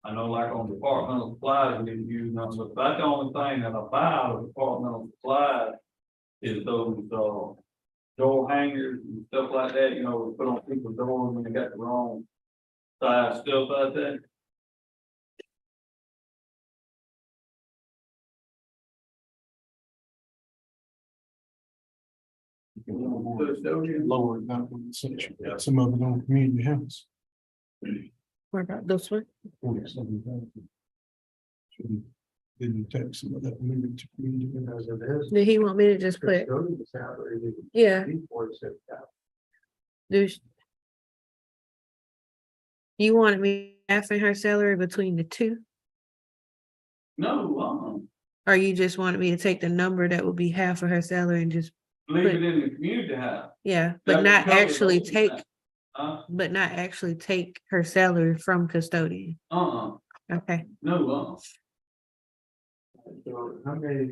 C: I know like on departmental supplies, we didn't use them, but that's the only thing that I buy out of departmental supplies is those, door hangers and stuff like that, you know, we put on people's doors when they got the wrong size stuff like that.
E: Lower that one, some of it on community house.
A: What about this one?
E: 47,000. Didn't take some of that moving to community.
D: Because of this.
A: Did he want me to just put,
D: Go to the salary, they can
A: yeah,
D: be 47,000.
A: there's. You wanted me halving her salary between the two?
C: No,
A: Or you just wanted me to take the number that would be half of her salary and just,
C: leave it in the community house.
A: yeah,
C: That
A: but
C: would
A: not
C: cover the
A: actually
C: whole
A: take,
C: thing.
A: but not actually take her salary from custodian? Okay,
C: No,
D: So how many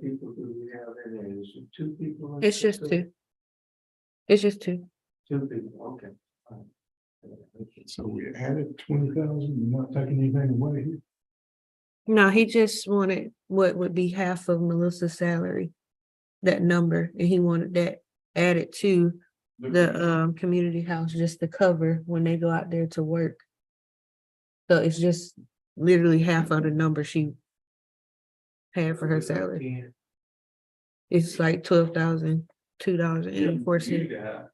D: people do we have in there? Is it 2 people?
A: it's just two. It's just two.
D: 2 people, okay.
E: So we added 20,000, we're not taking anything away here.
A: No, he just wanted what would be half of Melissa's salary. That number, and he wanted that added to the community house just to cover when they go out there to work. So it's just literally half of the number she had for her salary. It's like $12,002.84.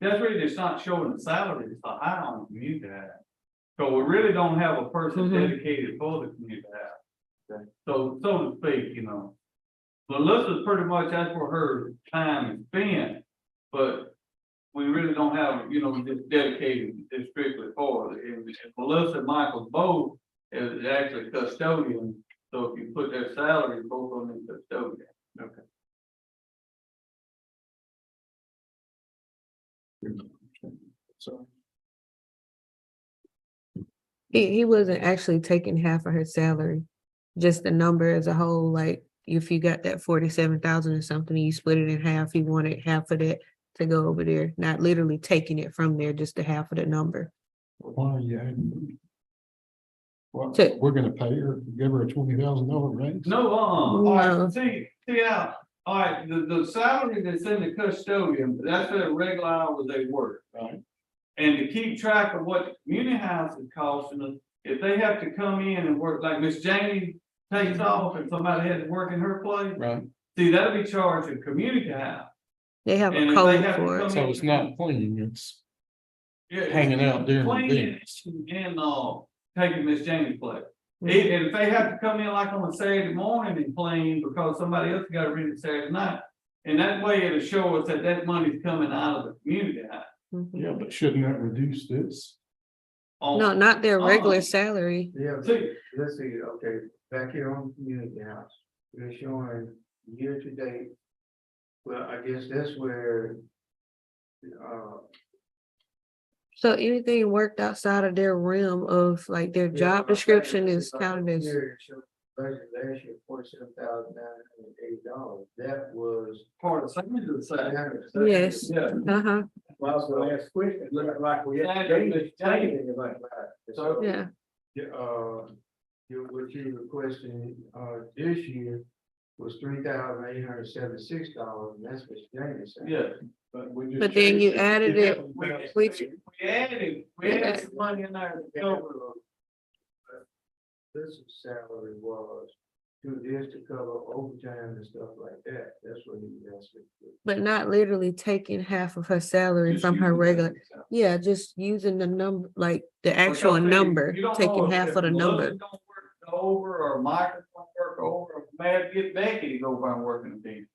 C: That's really just not showing the salary, it's the high on the community house. So we really don't have a person
A: Mhm.
C: dedicated for the community house. So to speak, you know. Melissa's pretty much, that's where her time is spent, but we really don't have, you know, just dedicated it strictly for it. And Melissa and Michael both is actually custodian, so if you put their salary, both of them in custodian.
D: Okay.
E: So,
A: He wasn't actually taking half of her salary, just the number as a whole, like if you got that 47,000 or something, you split it in half, he wanted half of that to go over there, not literally taking it from there, just the half of the number.
E: why are you adding? Well,
A: To-
E: we're gonna pay her, give her a $20,000 raise?
C: No, all
A: No.
C: right, see how, all right, the salary that's in the custodian, that's their regular hours they work.
E: Right.
C: And to keep track of what the community house is costing us, if they have to come in and work, like Miss Janie takes off and somebody has to work in her place,
E: Right,
C: see, that'll be charged in community house.
A: They have
C: And
A: a
C: if they
A: code
C: have to
A: for it.
C: come
E: so it's not clean, it's
C: Yeah, it's
E: hanging out during the
C: cleaning
E: events.
C: and, taking Miss Janie's place.
A: Mhm.
C: And if they have to come in like on a Saturday morning and clean because somebody else got to read it Saturday night. And that way it'll show us that that money's coming out of the community house.
A: Mhm.
E: Yeah, but shouldn't that reduce this?
A: No, not their regular
C: Uh-uh.
A: salary.
D: Yeah,
C: See,
D: let's see, okay, back here on community house, we're showing year to date. Well, I guess that's where.
A: So anything worked outside of their realm of like their job description is counted as,
D: Budget last year, $47,980, that was.
C: part of something to say.
A: yes,
C: Yeah.
A: uh-huh,
B: Well, I was gonna ask a question, it looked like we had.
C: So-
A: yeah.
D: What you requesting, this year was $3,876, and that's what Jamie said.
C: Yeah.
A: But then you added it,
C: We
A: which,
C: added some money in there to cover.
D: This salary was to this to cover overtime and stuff like that, that's what he asked me.
A: but not literally taking half of her salary
C: Just
A: from her
C: using
A: regular.
C: that.
A: Yeah, just using the number, like the actual
C: Because
A: number,
C: you don't know
A: taking
C: if-
A: half
C: if
A: of the number.
C: Melissa's gonna work over, or Michael's gonna work over, or maybe get Becky to go by and work in the team.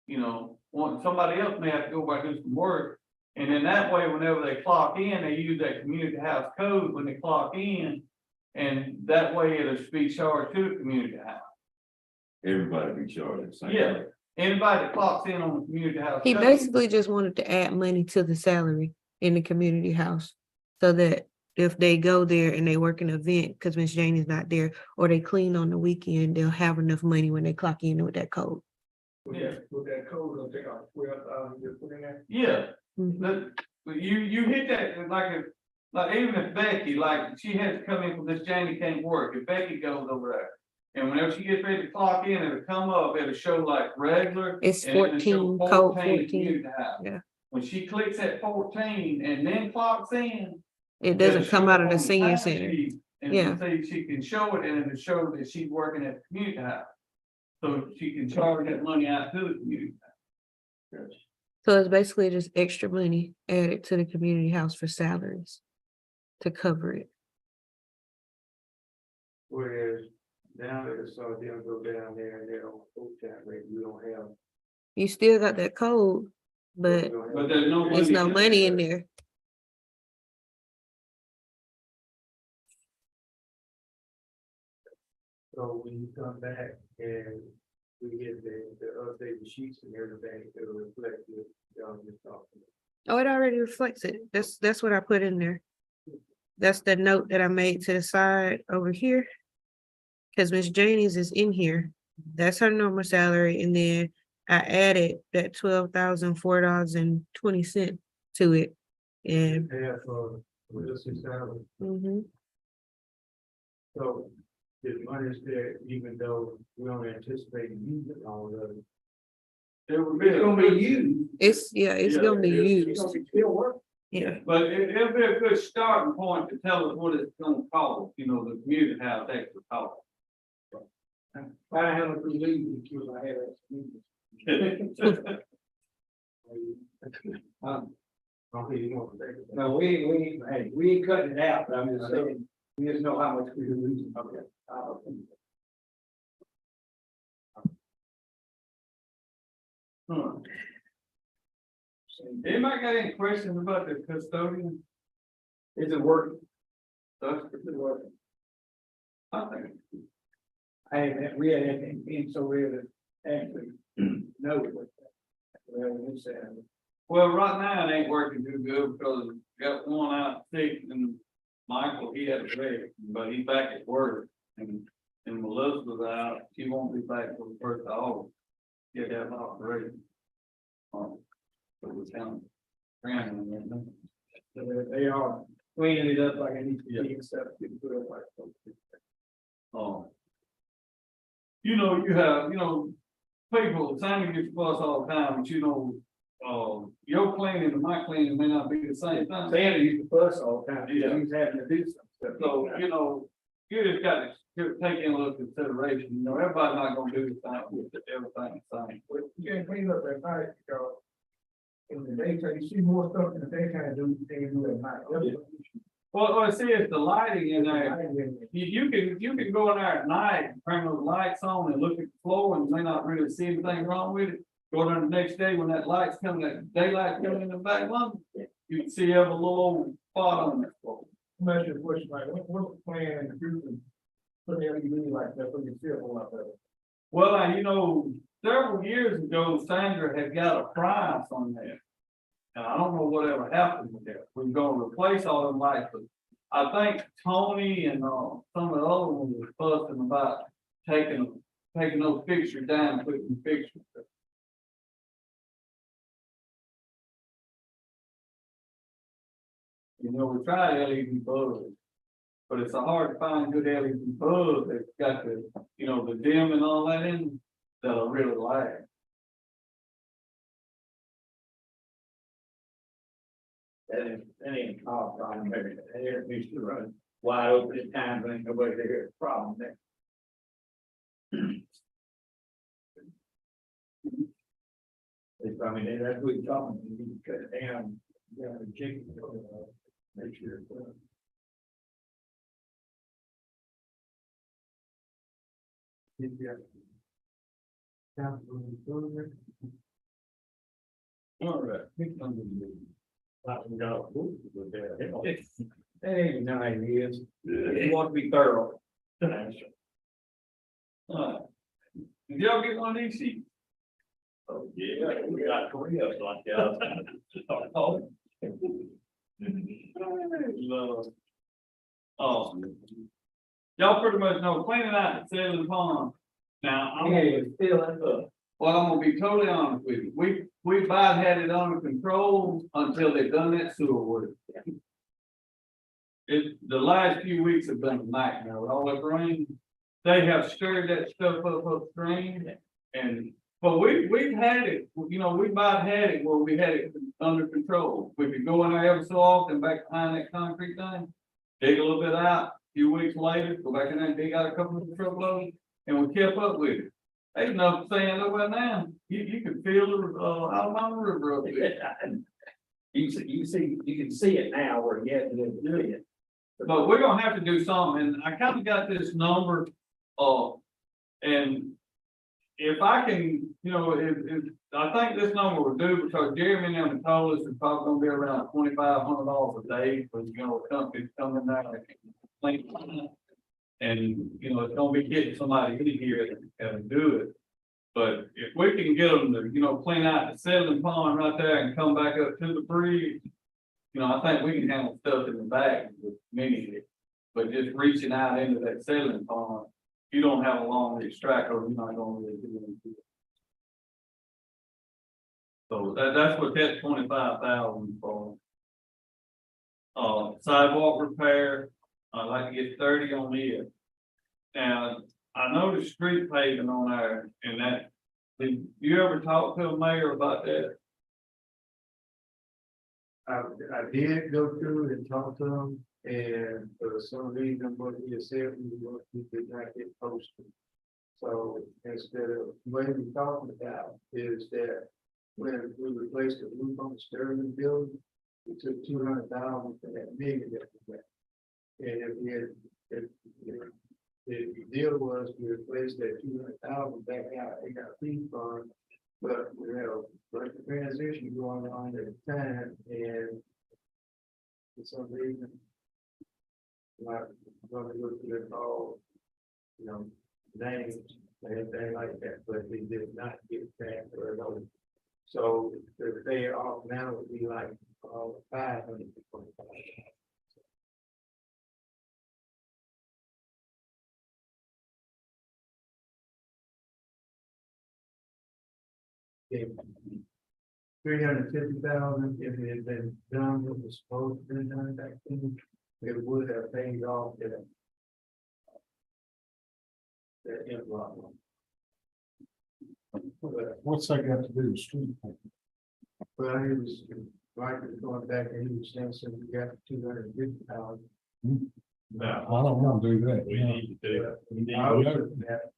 C: You know, somebody else may have to go by and do some work, and then that way, whenever they clock in, they use that community house code when they clock in. And that way it'll be charged to the community house.
F: Everybody be charged the same.
C: Yeah, anybody that clocks in on the community house.
A: He
C: code-
A: basically just wanted to add money to the salary in the community house. So that if they go there and they work an event, because Miss Janie's not there, or they clean on the weekend, they'll have enough money when they clock in with that code.
C: Yeah.
B: With that code, they'll take out 12,000, just put in there.
C: Yeah,
A: Mhm.
C: but you hit that, like even if Becky, like, she has to come in because Miss Janie can't work, if Becky goes over there. And whenever she gets ready to clock in, it'll come up, it'll show like regular.
A: It's
C: and it'll show
A: 14, code
C: 14
A: 14.
C: community house.
A: Yeah.
C: When she clicks at 14 and then clocks in.
A: It doesn't
C: it'll
A: come
C: show
A: out
C: up
A: of the
C: on
A: senior
C: time
A: center.
C: sheet, And
A: Yeah.
C: see, she can show it and it'll show that she's working at the community house. So she can charge that money out to the community house.
A: So it's basically just extra money added to the community house for salaries to cover it.
D: Whereas now that it's so they'll go down there and they're on overtime rate, we don't have.
A: You still got that code, but
D: we don't have-
C: But there's no
A: there's no
C: in
A: money in there.
D: So when you come back and we get the updated sheets and everything, it'll reflect what y'all just talked about.
A: Oh, it already reflects it. That's what I put in there. That's the note that I made to the side over here. Cause Miss Janie's is in here. That's her normal salary. And then I added that $12,004.20 to it. And
D: Half of, this is salary,
A: mhm.
D: so the money's there, even though we don't anticipate using all of it.
B: It's gonna be used.
A: It's
C: Yeah,
A: gonna be
B: It's
A: used.
B: gonna be still working.
A: Yeah.
C: But it'll be a good starting point to tell us what it's gonna cost, you know, the community house extra cost.
B: I had to leave because I had that.
D: Okay, you want to take it.
B: No, we ain't cutting it out, but I'm just saying, we just know how much we're losing. Okay.
C: Huh. Anybody got any questions about the custodian?
B: Is it working?
C: That's
B: Is it working?
C: I think.
B: We had been so real to actually know what that. Well, we said,
C: Well, right now it ain't working too good because we got one out sick and Michael, he had a wreck, but he's back at work. And Melissa's out, she won't be back till the first of August. Get that operation. But we're kind of cramming right now.
B: they are cleaning it up like I need to be and stuff. Get it put up like.
C: You know, you have, people, Simon gets fuss all the time, but your cleaning and my cleaning may not be the same thing.
B: Sandy used to fuss all the time.
C: Yeah.
B: He's having to do something.
C: So, you just got to take in a little consideration, everybody's not gonna do the same with everything the same.
B: But you can't clean up at night because in the daytime, you see more stuff in the daytime than you do at night.
C: Well, see, it's the lighting in there. You can go in there at night, turn those lights on and look at the floor and you may not really see anything wrong with it. Go there the next day when that light's coming, that daylight coming in the back one, you can see you have a little old spot on that floor.
B: Measure the question, like, what's the plan in the future? Put the LED like that, so you see a whole lot better.
C: Well, several years ago, Sandra had got a price on that. And I don't know whatever happened with that. We're gonna replace all them lights, but I think Tony and some of the other ones were fussing about taking those fixtures down and putting fixtures. We tried LED bulbs, but it's hard to find good LED bulbs that's got the dim and all that in that'll really last.
B: That ain't our problem, maybe, the air needs to run wide open at times, ain't nobody there, a problem there. That's what you're talking, you need to cut it down, the chicken, make sure it's done.
C: All right.
B: That ain't nice, is. You want to be thorough.
C: Did y'all get one of these sheets?
B: Oh, yeah, we got 3 of us like that.
C: Y'all pretty much know cleaning out the Salem Pond. Now,
B: Fill it up.
C: well, I'm gonna be totally honest with you. We about had it under control until they done that sewer work. The last few weeks have been a nightmare with all that rain. They have stirred that stuff upstream but we've had it, we about had it where we had it under control. We could go in there every so often back behind that concrete thing, dig a little bit out, a few weeks later, go back in there and dig out a couple of truckloads, and we kept up with it. There's no saying over now, you can feel the Alabama River up there.
B: You can see it now where you have to do it.
C: But we're gonna have to do something, and I kind of got this number, and if I can, if I think this number will do, because Jeremy and them told us it's probably gonna be around $2,500 a day for, companies coming down and, it's gonna be getting somebody in here that can do it. But if we can get them to, clean out the settling pond right there and come back up to the bridge, I think we can handle stuff in the back with many, but just reaching out into that settling pond, you don't have a long extract or you're not gonna really do anything. So that's what that 25,000 for. Sidewalk repair, I'd like to get 30 on it. And I noticed street paving on there and that, did you ever talk to a mayor about that?
D: I did go through and talk to them, and for some reason, what he had said, we did not get posted. So instead of what we're talking about is that when we replaced the roof on the Sterling building, we took 200,000 for that million that we got. And if we had, the deal was to replace that 200,000 back out, they got a fee fund But we have like the transition going on at the time and for some reason, like, when we look at it all, you know, names, and everything like that, but they did not get transferred over. So if they are off now, it would be like, 500. $350,000, if it had been done, what was supposed to be done back then, it would have paid off that envelope. But
E: What's that got to do with street?
D: Well, he was, Mike was going back and he was saying, so we got 250,000.
E: I don't want to do that.
G: We need to do it. We need
D: I was
G: to-
D: looking at-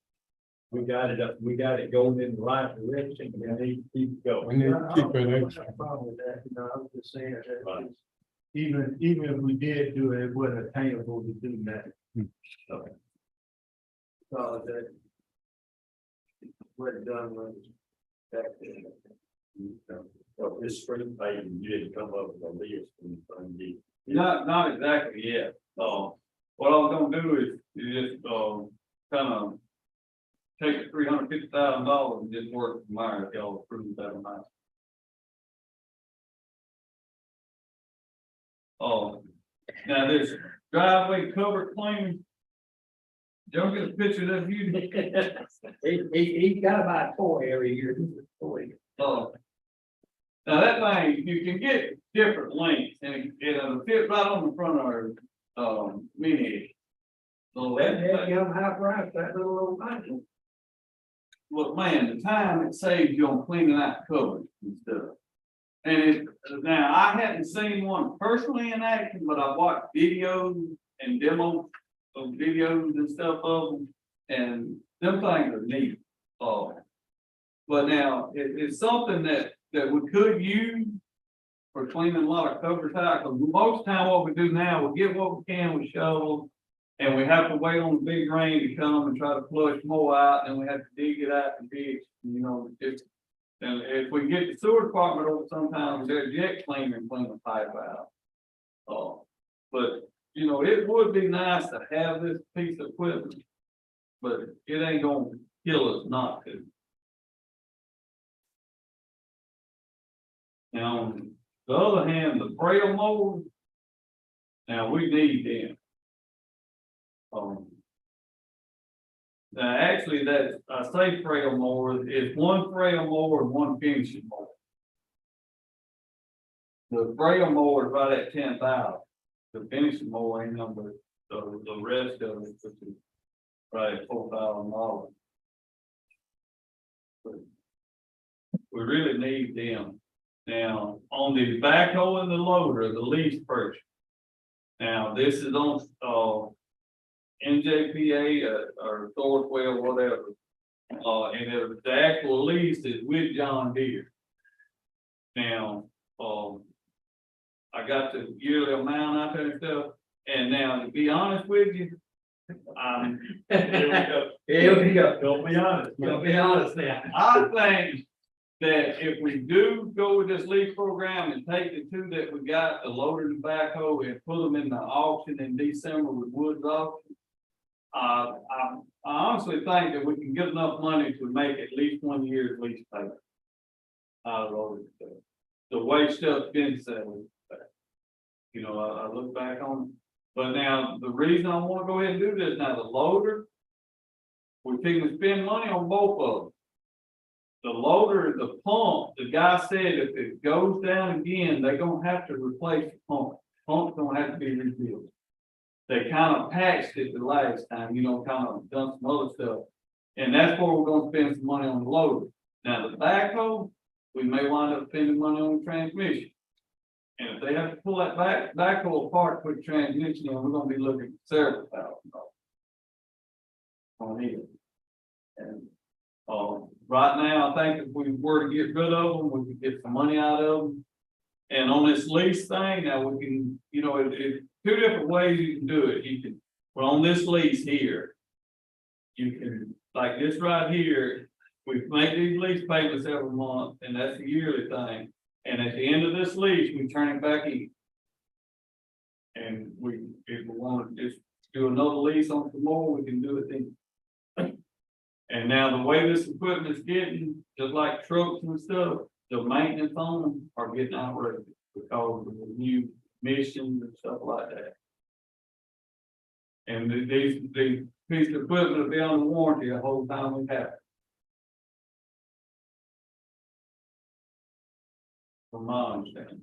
G: we got it up, we got it going in the right direction, we need to keep
E: We
G: going.
E: need to keep
D: I
E: it
D: don't
E: extra.
D: have a problem with that, you know, I was just saying that
G: Right.
D: it's- even if we did do it, it wasn't attainable to do that.
E: Hmm.
D: So that. What it done was back then.
G: So this spring paving, you didn't come up with a list from the.
C: Not exactly yet. What I was gonna do is just, kind of take the $350,000 and just work from there if y'all approve that amount. Now this driveway cover cleaning. Don't get a picture of you.
B: He got about a toy every year.
C: Now that thing, you can get different lengths and it'll fit right on the front of our, mini. So
B: That give him high price, that little old thing.
C: look, man, the time it saves you on cleaning out covers and stuff. And now I hadn't seen one personally in action, but I watched videos and demos of videos and stuff of them. And them things are neat. But now it's something that we could use for cleaning a lot of covers out. Cause most time what we do now, we get what we can with shovels. And we have to wait on the big rain to come and try to flush more out, and we have to dig it out the ditch, you know, and if we get the sewer department over, sometimes they're jet cleaner and clean the pipe out. But, you know, it would be nice to have this piece of equipment, but it ain't gonna kill us not to. Now, on the other hand, the braille mold, now we need them. Now, actually, that, I say frail mower, it's one frail mower and one finishing mower. The frail mower is right at 10,000, the finishing mower ain't number, the rest of it, which is right at $4,000. We really need them. Now, on the backhoe and the loader, the lease purchase. Now, this is on, NJPA or Thorwell, whatever. And the actual lease is with John Deere. Now, I got the yearly amount out there and stuff, and now to be honest with you,
B: Here we go.
G: Don't be honest.
B: Don't be honest now.
C: I think that if we do go with this lease program and take the two that we got, the loader and backhoe, and put them in the auction in December with Woods auction. I honestly think that we can get enough money to make at least 1 year's lease payment. Out of all this stuff. The way stuff's been settled. You know, I look back on it, but now the reason I wanna go ahead and do this, now the loader. We're taking to spend money on both of them. The loader, the pump, the guy said if it goes down again, they're gonna have to replace the pump. Pump's gonna have to be rebuilt. They kind of patched it the last time, you know, kind of done some other stuff. And that's where we're gonna spend some money on the loader. Now, the backhoe, we may wind up spending money on the transmission. And if they have to pull that backhoe apart, put the transmission in, we're gonna be looking at several $1,000. On it. And, right now, I think if we were to get rid of them, we could get some money out of them. And on this lease thing, now we can, you know, it two different ways you can do it. You can, well, on this lease here, you can, like this right here, we make these lease payments every month, and that's a yearly thing. And at the end of this lease, we turn it back in. And if we want to just do another lease on some more, we can do it then. And now the way this equipment's getting, just like trucks and stuff, the maintenance on them are getting outrageous because of the new missions and stuff like that. And these pieces of equipment will be on the warranty the whole time we have it. From my understanding.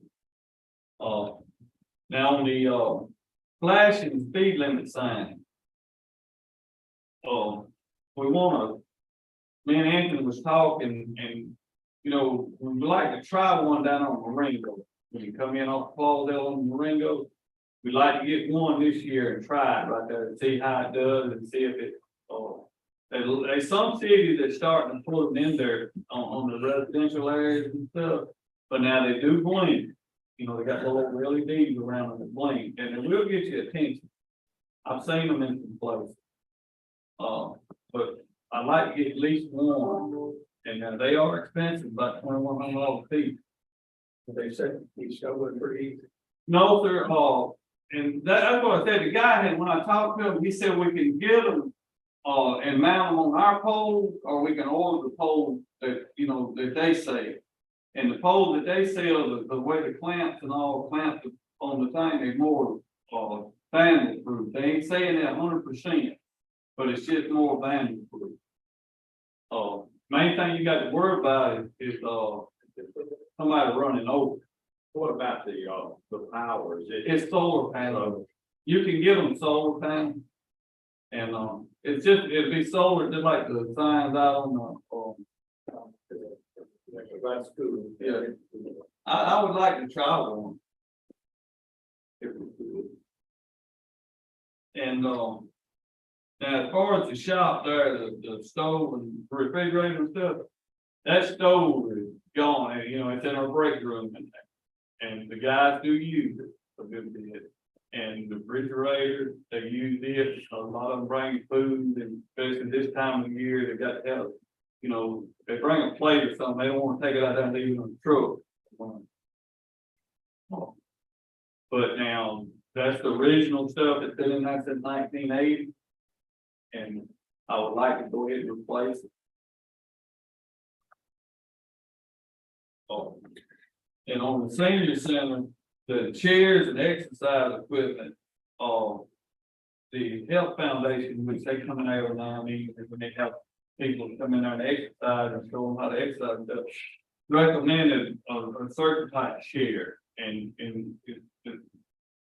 C: Now on the flashing speed limit sign. We wanna, me and Anthony was talking and, you know, we'd like to try one down on Monroeville. When you come in off Claudel on Monroeville, we'd like to get one this year and try it right there and see how it does and see if it, there's some cities that starting to put them in there on the residential areas and stuff, but now they do blink. You know, they got little LEDs around them that blink, and it will get you attention. I've seen them in some places. But I'd like to get at least one, and they are expensive, about $2,100 a piece.
B: They said he's going pretty easy.
C: No, sir, and that's what I said, the guy had, when I talked to him, he said we can get them, and mount them on our pole, or we can order the pole that, you know, that they say. And the pole that they sell, the way the clamps and all clamps on the thing, they're more, vandal proof. They ain't saying that 100%, but it's just more vandal proof. Main thing you got to worry about is somebody running over.
G: What about the power? Is it?
C: It's solar panel. You can get them solar panel. And, it'd be solar, just like the signs out on
G: That's cool.
C: Yeah. I would like to try one. If we could. And, now as far as the shop there, the stove and refrigerator and stuff, that stove is gone, and, you know, it's in our break room and there. And the guys do use it a good bit. And the refrigerator, they use it, a lot of them bring food, and especially this time of year, they got to have, you know, they bring a plate or something, they don't want to take it out there and leave it on the truck. But now, that's the original stuff that's been in there since 1980. And I would like to go ahead and replace it. And on the senior center, the chairs and exercise equipment, the health foundation, which they come in there every now and then, when they have people come in there and exercise and show them how to exercise and stuff, recommended a certain type of chair, and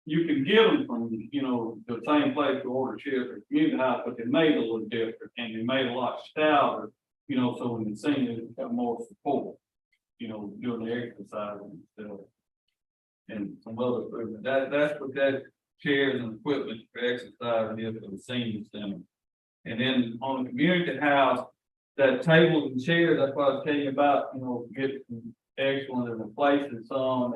C: you can get them from, you know, the same place to order chairs for community house, but they made a little different, and they made a lot stouter, you know, so when the seniors have more support, you know, doing the exercise and stuff. And some other equipment, that's what that chairs and equipment for exercise is for the senior center. And then on the community house, that tables and chairs, that's what I was telling you about, you know, get some excellent and replacing some,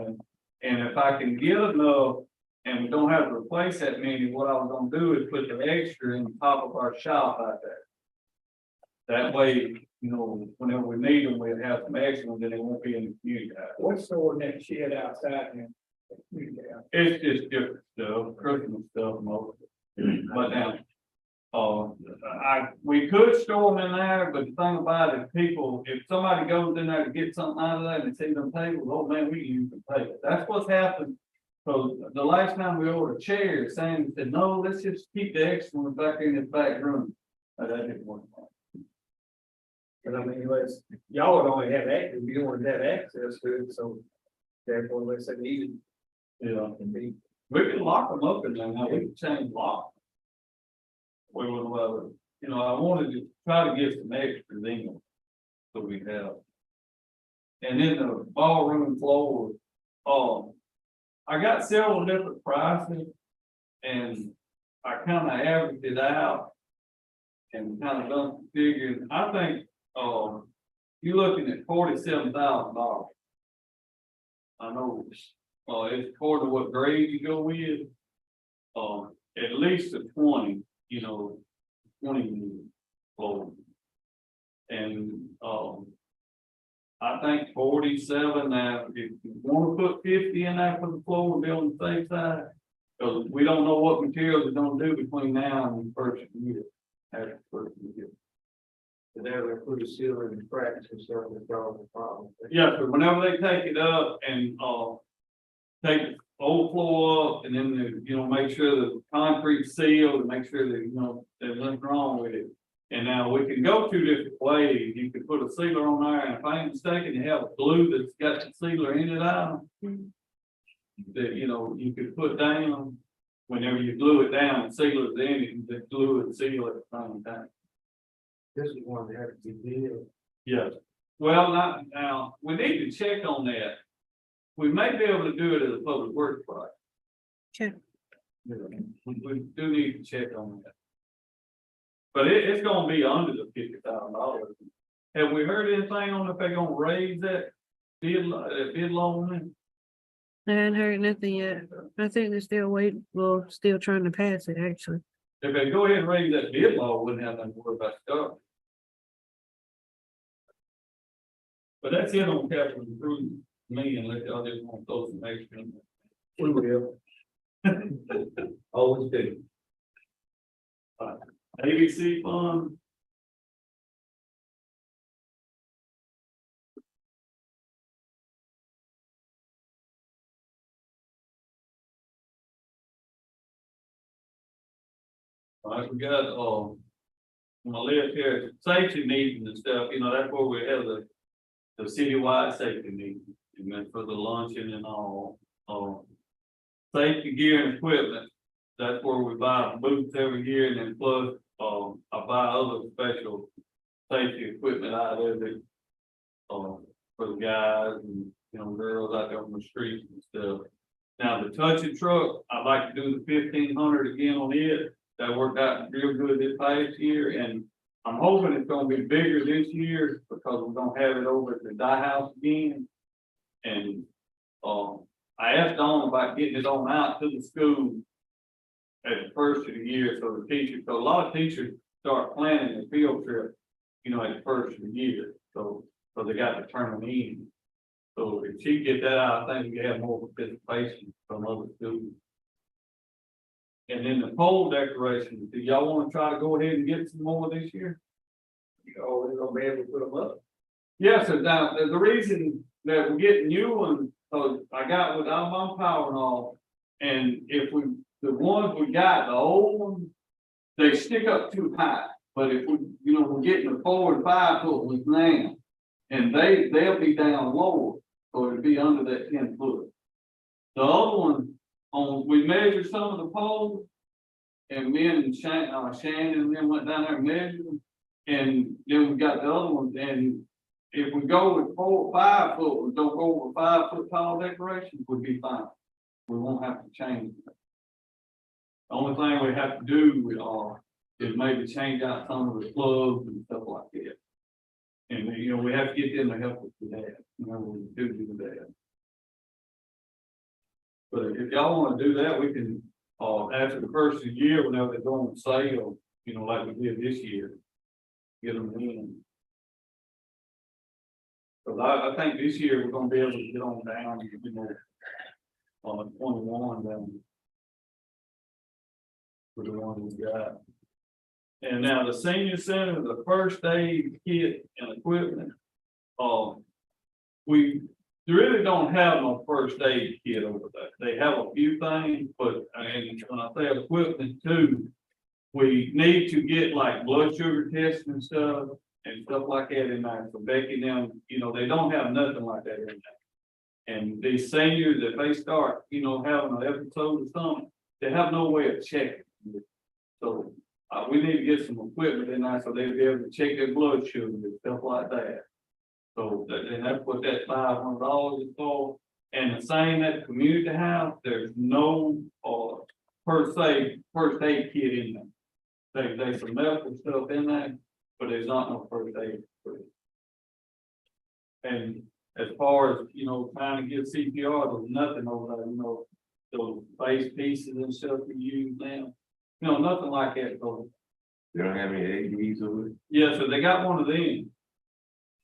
C: and if I can get enough and we don't have to replace that many, what I was gonna do is put the extra in the top of our shop out there. That way, you know, whenever we need them, we'll have some extra ones, and they won't be in the community house.
B: What's storing that shit outside here?
C: It's just different stuff, Christmas stuff mostly. But now, we could store them in there, but the thing about it, if somebody goes in there to get something out of there and they see them tables, oh man, we can use the table. That's what's happened. So the last time we ordered chairs, Sam said, no, let's just keep the extra ones back in the back room. That didn't work.
B: But I mean, y'all would only have access, you don't want to have access to it, so therefore, let's say needed.
C: Yeah. We can lock them up in there now, we can change locks. We would, you know, I wanted to try to get some extras in them, so we have. And then the ballroom floor, I got several different prices, and I kind of averaged it out and kind of done some figures. I think, you're looking at $47,000. I know, it's according to what grade you go with, at least a 20, you know, 20 floor. And, I think 47 now, if you wanna put 50 in there for the floor, be on the safe side. Cause we don't know what materials are gonna do between now and the first year. After the first year.
D: And then they put a ceiling and cracks and stuff and solve the problem.
C: Yeah, so whenever they take it up and, take the old floor up and then, make sure the concrete's sealed and make sure that, there's nothing wrong with it. And now we can go two different ways. You could put a sealer on there, and if I ain't mistaken, you have a glue that's got the sealer in it on. That, you could put down, whenever you glue it down, the sealer's in it, and the glue and seal at the same time.
D: This is one that had to be built.
C: Yes. Well, not now, we need to check on that. We may be able to do it as a public works project.
A: Okay.
C: We do need to check on that. But it's gonna be under the $50,000. Have we heard anything on if they're gonna raise that bid loan?
A: I hadn't heard nothing yet. I think they're still waiting, well, still trying to pass it, actually.
C: If they go ahead and raise that bid law, we wouldn't have nothing to worry about stuff. But that's it on capital improvement, me, unless y'all just want to throw some extra in there.
B: We will. Always do.
C: ABC fund. All right, we got, on my list here, safety meetings and stuff, that's where we have the citywide safety meeting, and then for the luncheon and all, safety gear and equipment, that's where we buy boots every year, and then plus, I buy other special safety equipment out of it, for the guys and, girls out there on the streets and stuff. Now, the touching truck, I'd like to do the 1,500 again on it. That worked out real good this past year, and I'm hoping it's gonna be bigger this year because we're gonna have it over at the dye house again. And, I asked Dawn about getting it on out to the school at the first of the year, so the teachers, so a lot of teachers start planning a field trip, at the first of the year, so they got to turn them in. So if she get that out, I think we have more participation from other students. And then the pole decorations, do y'all want to try to go ahead and get some more this year?
B: We're gonna be able to put them up.
C: Yes, so now, the reason that we're getting new ones, I got with my power and all, and if the ones we got, the old ones, they stick up too high. But if we're getting the 4 and 5 foot ones now, and they'll be down lower, so it'll be under that 10 foot. The other one, we measured some of the poles, and me and Shannon and them went down there and measured them, and then we got the other ones, and if we go with 4 or 5 foot, we don't go over 5 foot tall decorations, we'd be fine. We won't have to change it. The only thing we have to do, is maybe change out some of the plugs and stuff like that. And, we have to get them to help us with that, we do that. But if y'all wanna do that, we can, after the first of the year, whenever they go on sale, like we did this year, get them in. Cause I think this year we're gonna be able to get on down, on 21 down. For the one we got. And now the senior center, the first aid kit and equipment, we really don't have no first aid kit over there. They have a few things, but and when I say equipment too, we need to get like blood sugar tests and stuff like that in there. So Becky and them, they don't have nothing like that in there. And these seniors, if they start, having an episode or something, they have no way of checking. So we need to get some equipment in there so they'll be able to check their blood sugar and stuff like that. So and that's what that $500 is for. And the same at the community house, there's no per se first aid kit in there. There's some medical stuff in there, but there's not no first aid for it. And as far as trying to get CPR, there's nothing over there, those face pieces and stuff we use now. Nothing like that. So
F: They don't have any AEDs over it?
C: yeah, so they got one of them,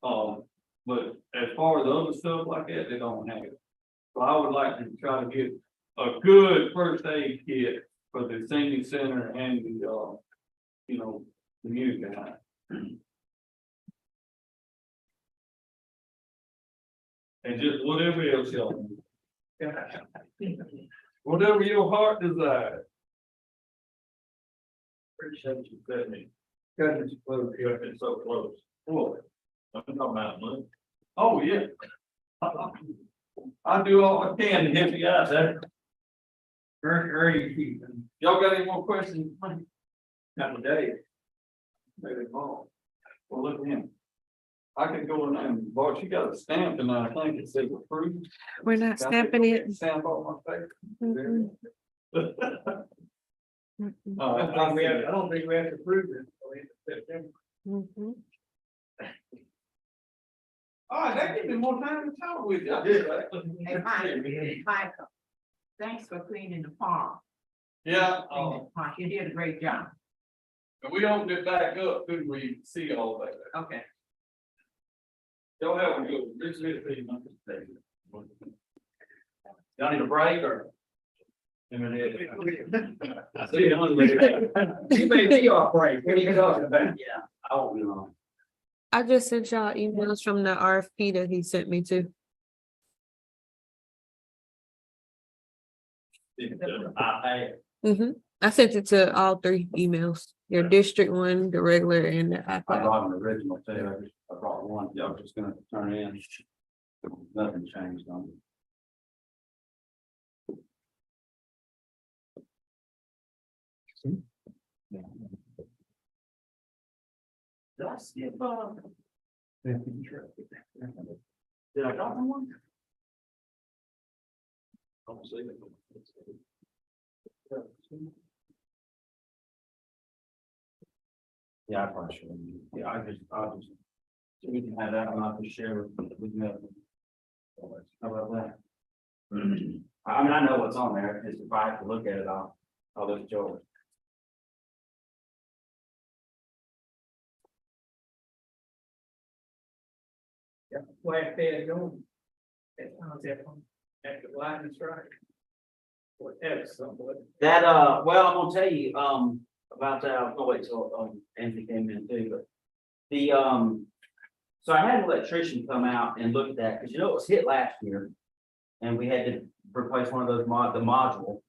C: But as far as other stuff like that, they don't have it. So I would like to try to get a good first aid kit for the senior center and the, community center. And just whatever else y'all need. Whatever your heart desires.
G: Appreciate you cutting it.
B: Cutting it close.
G: It's so close.
C: Boy,
G: I'm talking about money.
C: oh, yeah. I do all I can to help you out there.
B: Very cheap.
C: Y'all got any more questions?
B: Not today. Maybe tomorrow.
C: Well, look at him. I could go in there and, boy, she got a stamp and I think it says approved.
A: We're not
C: Got
A: stamping
C: that
A: it.
C: Stamp on my face.
A: Mm-mm, mm-mm.
B: I don't think we have to prove it. Until the end of September.
A: Mhm.
C: All right, that gives me more time to talk with you. I did, right?
H: Hey, Michael, thanks for cleaning the farm.
C: Yeah,
H: You did a great job.
C: and we opened it back up, couldn't we see all that?
H: Okay.
C: Y'all have a good, this is the. Y'all need a break or?
B: See you on later. You may be off break. What are you talking about?
C: Yeah, I won't be long.
A: I just sent y'all emails from the RFP that he sent me to. I sent it to all 3 emails, your district one, the regular and the
C: I
A: iPad.
C: brought an original too, I brought one, I was just gonna turn in. Nothing changed on it. Did I skip, did I drop one? I'll see it. Yeah, I probably should. Yeah, I'll just. So we can have that one, I'll just share with you. How about that? I mean, I know what's on there, just if I have to look at it, I'll look at yours.
B: Yeah, flat bed going. That sounds like at the lightning strike. Whatever, somewhat.
I: That, well, I'm gonna tell you, about that, I'll wait till, Anthony came in too, but the, so I had an electrician come out and look at that, because it was hit last year. And we had to replace one of those the module,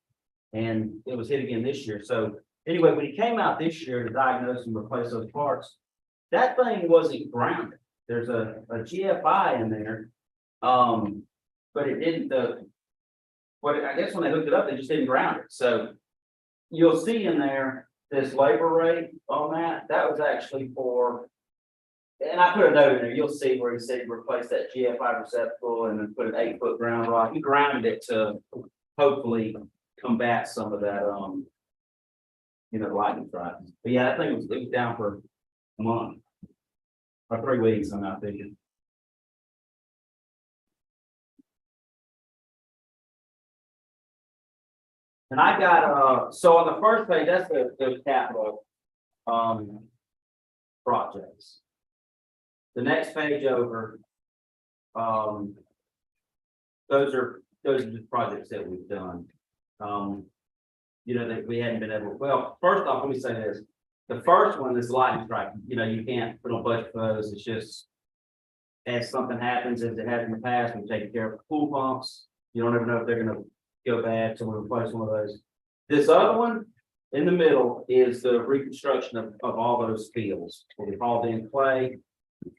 I: and it was hit again this year, so anyway, when he came out this year to diagnose and replace those parts, that thing wasn't grounded, there's a GFI in there. But it didn't, I guess when they hooked it up, they just didn't ground it, so you'll see in there, this labor rate on that was actually for, and I put a note in there, you'll see where he said he replaced that GFI receptacle and then put an 8-foot ground rod. He grounded it to hopefully combat some of that, lightning strikes. But yeah, that thing was, it was down for a month. Or 3 weeks, I'm not thinking. And I got, so on the first page, that's the capital, projects. The next page over, those are just projects that we've done. That we hadn't been able, well, first off, let me say this. The first one is lightning strike, you can't put on budget for those, it's just as something happens, as it has in the past, we take care of pool pumps. You don't ever know if they're gonna go bad, so we replace one of those. This other one in the middle is the reconstruction of all those fields. We hauled in clay,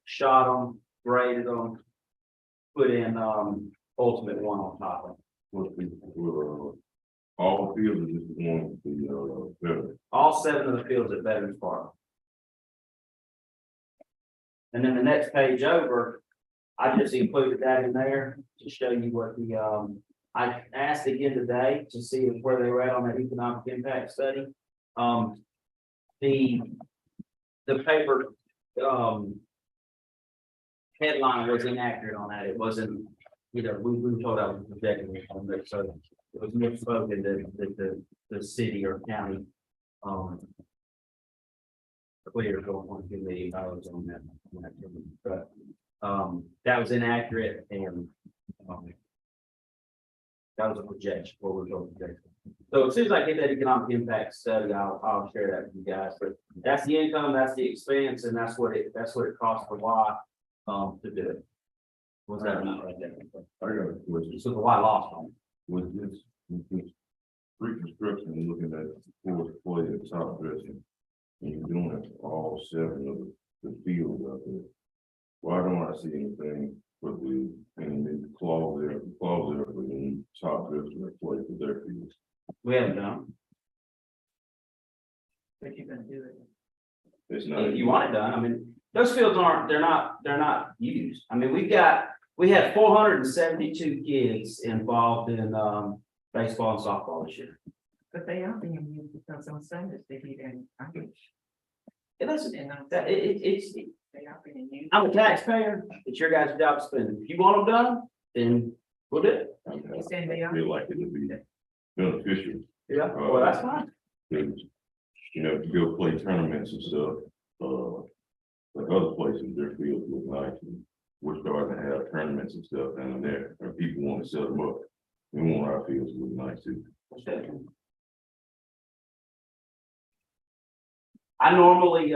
I: shot them, graded them, put in ultimate one on top of them.
F: All the fields are just one, the,
I: All 7 of the fields at Veterans Park. And then the next page over, I just included that in there to show you what the, I asked again today to see where they were at on that economic impact study. The paper, headline was inaccurate on that. It wasn't, we were told that was projected on there, so it was misspoken that the city or county clear $4.2 million on that. But, that was inaccurate and, that was a projection, what we're going to project. So as soon as I get that economic impact study, I'll share that with you guys, but that's the income, that's the expense, and that's what it costs for Y, to do it. Was that not right there?
F: I got a question.
I: So the Y lost on it.
F: With this reconstruction, and looking at forward play and top dressing, and you're doing it for all 7 of the fields out there. Why don't I see anything for the clause there for the top dressing that play for their fields?
I: We haven't done.
H: But you're gonna do it.
F: It's not.
I: If you want it done, I mean, those fields they're not used. I mean, we had 472 kids involved in, baseball and softball this year.
H: But they are being used because on Sundays they be there.
I: It doesn't,
H: And on
I: that, it's,
H: they are being used.
I: I'm a taxpayer, it's your guys' job to spend it. If you want them done, then we'll do it.
H: You saying they are?
F: Feel like it would be beneficial.
I: Yeah, well, that's fine.
F: Because, you know, if you go play tournaments and stuff, like other places, their fields look nice. And we're starting to have tournaments and stuff down there, and people want to set them up. We want our fields to look nice too.
I: We normally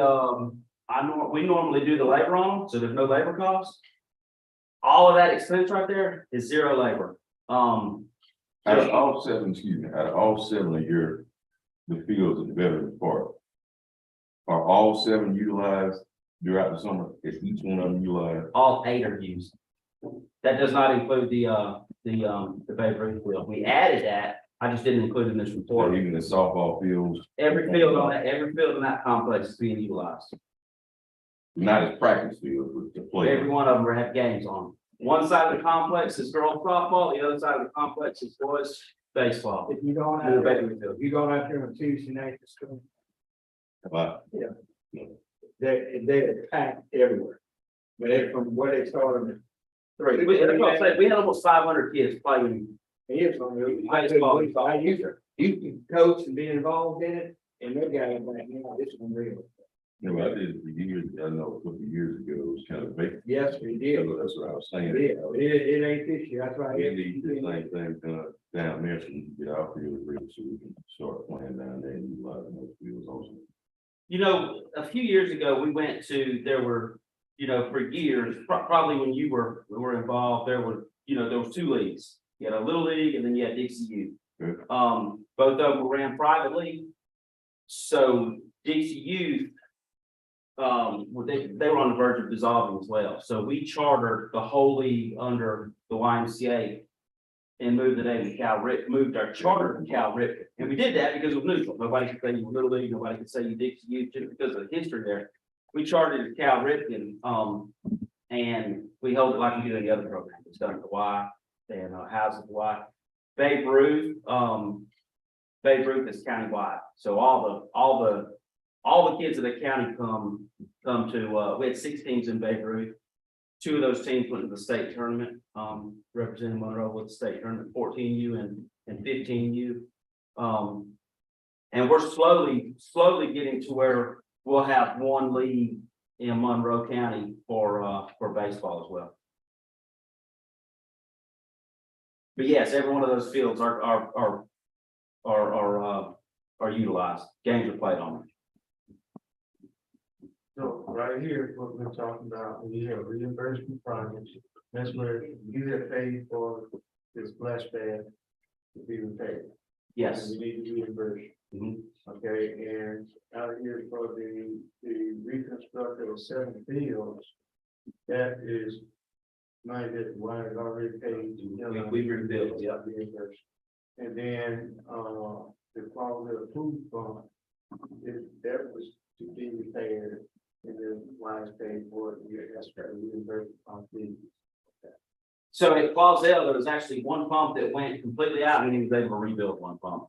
I: do the labor on them, so there's no labor cost. All of that expense right there is zero labor.
F: Out of all 7, out of all 7 of the fields at the Veterans Park, are all 7 utilized throughout the summer? Is each one of them utilized?
I: All 8 are used. That does not include the Babe Ruth field. We added that. I just didn't include it in this
F: Or
I: report.
F: even the softball fields,
I: Every field in that complex is being utilized.
F: not as practice fields, but to play.
I: Every one of them have games on. One side of the complex is girls softball, the other side of the complex is boys baseball.
B: If you go
I: And the
B: out,
I: Babe Ruth field.
B: you go out there on Tuesday night to school,
F: But
B: they're packed everywhere. But they from where they started.
I: That's what I'm saying. We had almost 500 kids playing.
B: Here's something.
I: Baseball.
B: I used to coach and be involved in it, and they got it back now, it's unreal.
F: you know, I did it for years. I know a couple of years ago, it was kind of vacant.
B: Yes, we did.
F: So that's what I was saying.
B: It ain't this year, that's right.
F: We need the same thing done down there so we can get our field ready so we can start playing down there and utilizing those fields also.
I: You know, a few years ago, we went to, there were, you know, for years, probably when you were involved, there was 2 leagues. You had a little league and then you had Dixie Youth.
F: Good.
I: Both of them were ran privately. So Dixie Youth, they were on the verge of dissolving as well. So we chartered the whole league under the YMCA and moved the name to Cal Rip, moved our charter to Cal Rip. And we did that because it was neutral. Nobody could say you were Little League, nobody could say you Dixie Youth just because of the history there. We chartered it to Cal Ripken, and we hold it like we do any other program. It's done at the Y and houses at the Y. Babe Ruth is countywide. So all the kids of the county come to, we had 6 teams in Babe Ruth. 2 of those teams went to the state tournament, representing Monroe with the state tournament, 14U and 15U. And we're slowly getting to where we'll have 1 league in Monroe County for baseball as well. But yes, every one of those fields are utilized. Games are played on them.
D: So right here, is what we're talking about, we have reimbursement projects, that's where you have paid for this splash pad to be repaired.
I: Yes.
D: And we need to reimburse,
I: Mhm.
D: okay, and out here for the reconstruction of 7 fields, that is money that one has already paid.
I: We rebuilt, yeah.
D: Reimbursed. And then, the quality of the food fund, that was to be repaired. And then wise paid for it, that's got to reimburse on the.
I: So at Clausell, there was actually 1 pump that went completely out and he was able to rebuild 1 pump.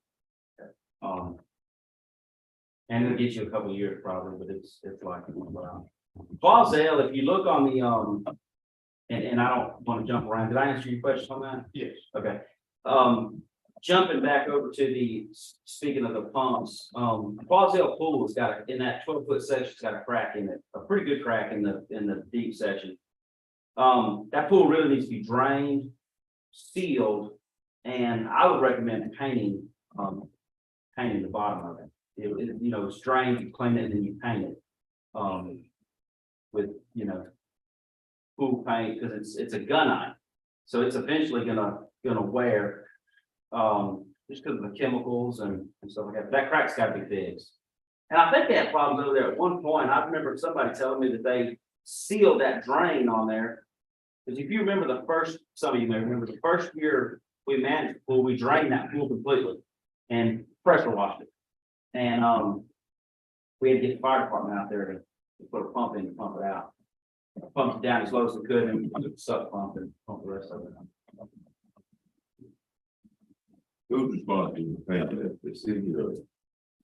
I: And it'll get you a couple of years probably, but it's like Clausell, if you look on the and I don't want to jump around. Did I answer your question on that?
D: Yes.
I: Okay. jumping back over to speaking of the pumps, Boswell Pool has got, in that 12-foot section, it's got a crack in it, a pretty good crack in the deep section. That pool really needs to be drained, sealed, and I would recommend painting the bottom of it. It's drained, you clean it, and then you paint it. With, pool paint, because it's a gunite, so it's eventually gonna wear. Just because of the chemicals and stuff like that. That crack's gotta be fixed. And I think they had problems over there at one point. I remember somebody telling me that they sealed that drain on there. Because if you remember some of you may remember the first year we managed the pool, we drained that pool completely and pressure washed it. And we had to get the fire department out there to put a pump in to pump it out. Pumped it down as low as we could and took the sub pump and pump the rest of it out.
F: Who's responsible for paying that, the city or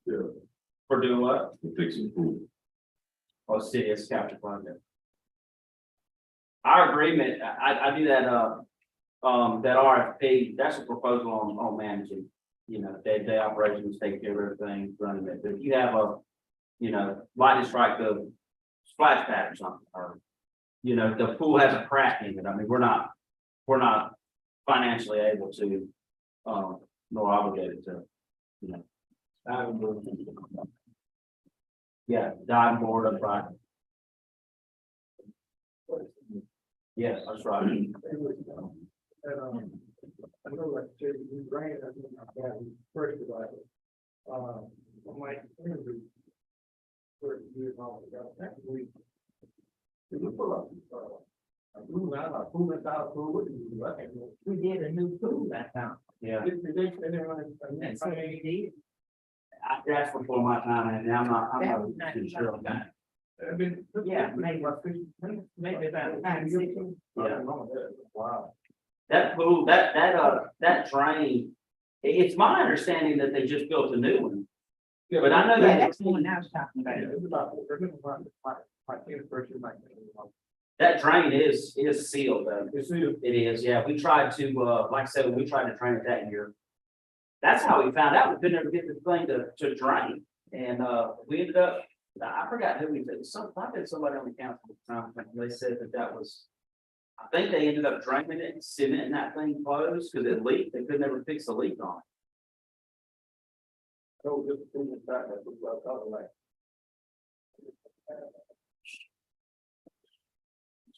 F: the,
I: For doing what?
F: the fixing pool?
I: Or the city as capital project. Our agreement, I do that, that RFP, that's a proposal on managing, day-to-day operations, take care of everything, running it. But if you have lightning strike the splash pad or something, or, the pool has a crack in it, I mean, we're not financially able to, nor obligated to, yeah, dive board up right. Yes, that's right.
D: I know, like, say, we ran, I think, about it first about it. I'm like, first year, all that week. We pull up, we
H: did a new pool that time.
I: Yeah.
H: That's what they did.
I: That's before my time, and I'm not too sure on that.
H: Yeah, maybe about 5, 6.
D: Wow.
I: That pool, that drain, it's my understanding that they just built a new one. But I know
H: Yeah,
I: that,
H: that's the one I was talking about.
I: that drain is sealed though. It is, yeah. We tried to, like I said, when we tried to drain it that year. That's how we found out we couldn't ever get this thing to drain. And, we ended up, I forgot who we did. I did somebody on the council at the time. They said that was, I think they ended up draining it and cementing that thing closed because it leaked. They could never fix the leak on it.
D: So just in the fact that we got other like.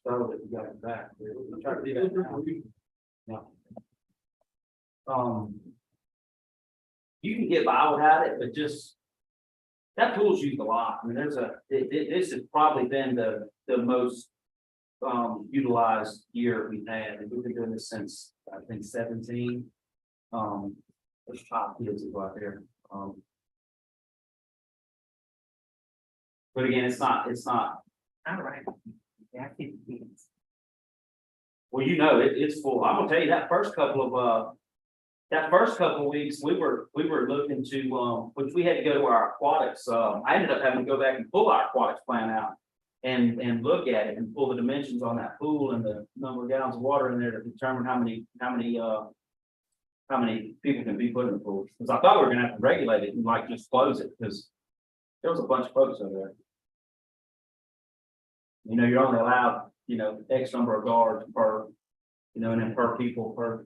I: So that you got it back. We'll try to do that now. Yeah. You can get by without it, but just that pool's used a lot. I mean, this has probably been the most utilized year we've had, and we've been doing this since I think 17. There's 5 kids that go out there. But again, it's not.
H: All right. Yeah, 50 kids.
I: Well, it's full. I'm gonna tell you that first couple of weeks, we were looking to, which we had to go to our aquatics. I ended up having to go back and pull our aquatics plan out and look at it and pull the dimensions on that pool and the number of gallons of water in there to determine how many people can be put in the pool. Because I thought we were gonna have to regulate it and like just close it because there was a bunch of folks over there. You're only allowed, X number of guards per, and then per people per,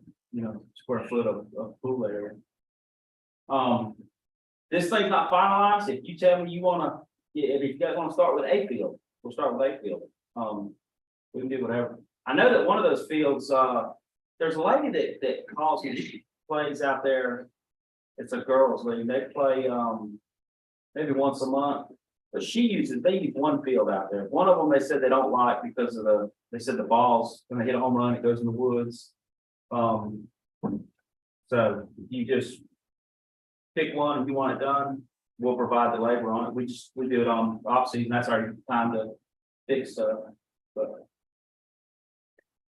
I: square foot of pool area. This thing's not finalized. If you tell me if you guys wanna start with a field, we'll start with a field. We can do whatever. I know that one of those fields, there's a lady that calls me, plays out there. It's a girls' league. They play, maybe once a month. But they use one field out there. One of them they said they don't like because of they said the balls, when they hit a home run, it goes in the woods. So you just pick one if you want it done. We'll provide the labor on it. We do it on off season. That's our time to fix stuff. But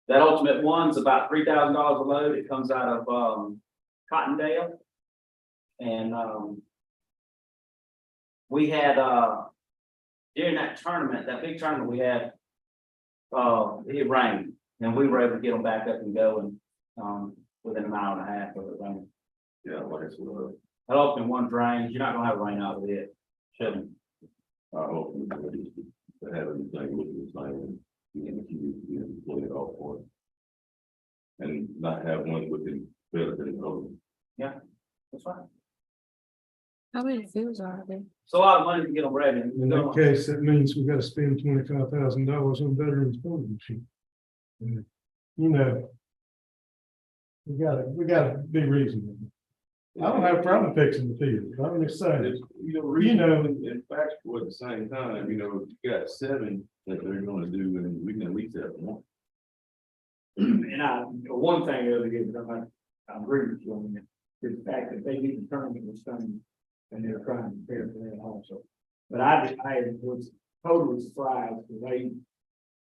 I: that ultimate one's about $3,000 a load. It comes out of Cottondale. And we had during that tournament, that big tournament we had, it rained and we were able to get them back up and going within an hour and a half of it raining.
F: Yeah, like I said,
I: That often one drain, you're not gonna have rain out of it. Shouldn't.
F: I hope we can have everything with the same, you can play it off for it. And not have one looking better than the other.
I: That's fine.
A: How many fields are there?
I: It's a lot of money to get them ready.
E: In that case, that means we gotta spend $25,000 on veterans voting machine. And, you know. We gotta be reasonable. I don't have a problem fixing the field, I'm just saying,
F: It's, in fact, at the same time, you got 7 that they're gonna do, and we can at least have 1.
B: And one thing the other is, I agree with you on that, is the fact that they didn't turn it was done, and they're trying to prepare for that also. But I was totally surprised, because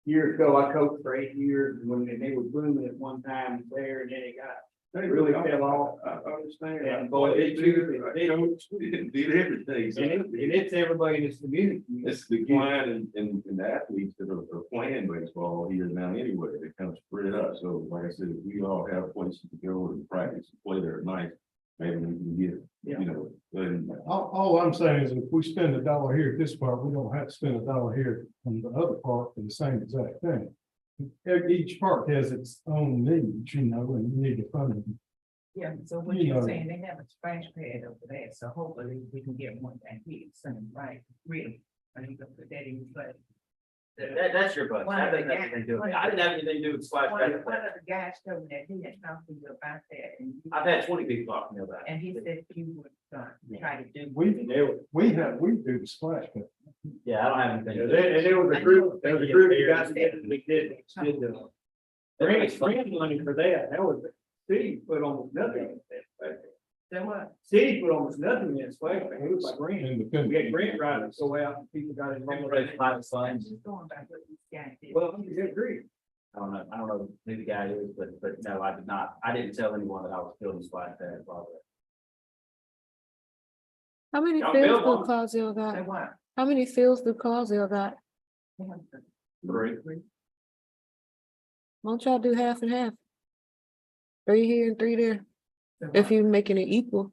B: years ago, I coached for 8 years, and when they were blooming at one time there, and then it really fell off.
F: I understand.
B: And boy, it
F: Did everything. So
B: And it's everybody in this community.
F: it's the decline in the athletes that are playing baseball here now anyway, they kind of spread out. So like I said, if we all have places to go and practice and play there at night, maybe we can get, and
E: all I'm saying is if we spend $1 here at this part, we don't have to spend $1 here on the other part for the same exact thing. Each park has its own needs, and you need to fund them.
H: Yeah, so what
E: You
H: you're
E: know.
H: saying, they have a splash pad over there, so hopefully we can get one back here soon, right? Really? Are you gonna put that in your budget?
I: That's your budget. I think that's what they do. I didn't have anything to do with splash
H: One
I: pad.
H: of the guys told me that he had talked to you about that, and
I: I've had 20 people talk to me about it.
H: and he said you would, try to do.
E: We do the splash pad.
I: Yeah, I don't have anything. to do.
B: And there was a group of guys that did the grant money for that, that was, the city put almost nothing.
H: So what?
B: City put almost nothing in this way, it was like grant.
E: Independent.
B: We had grant writers go out, and people got
I: People
B: involved.
I: raise private
H: I'm
I: funds.
H: just going by what these guys did.
B: Well, you agree.
I: I don't know who the guy is, but no, I did not. I didn't tell anyone that I was building splash pad.
A: How many
B: Y'all
A: fields
B: build
A: do
B: one.
A: Carsville
H: So
A: got?
H: what?
A: How many fields do Carsville got?
I: Three.
A: Won't y'all do half and half? 3 here and 3 there,
H: So
A: if
H: what?
A: you're making it equal.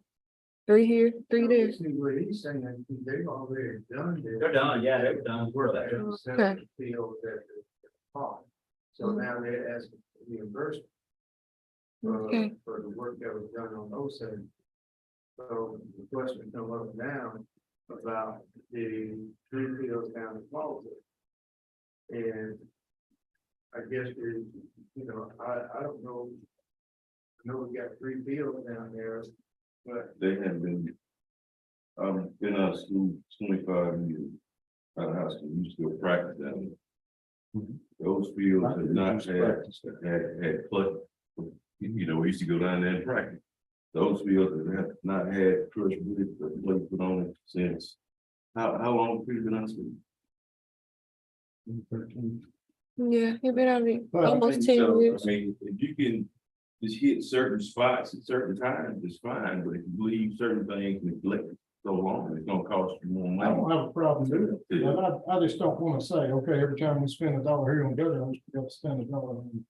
A: 3 here, 3 there.
D: See what he's saying, that they've already done this.
I: They're done. Yeah, they were done. We're there.
A: Okay.
D: Field at the park. So
A: Mhm.
D: now they're asking for reimbursement.
A: Okay.
D: For the work that was done on those seven. So the question come up now about the 3 fields down the closet. And I guess I don't know. I know we got 3 fields down there, but
F: they have been. Been out of school 25 years. Out of high school, you still practice down there. Those fields have not had play. We used to go down there and practice. Those fields have not had first play put on it since, how long have you been out of school?
A: Yeah, you've been out of
E: Well, I
A: almost
F: So,
A: 10 years.
F: I mean, if you can just hit certain spots at certain times, it's fine, but if you leave certain things neglected so long, it's gonna cost you more
E: I
F: money.
E: don't have a problem doing it, but I just don't wanna say, okay, every time we spend $1 here on gutters, we got to spend $1 on.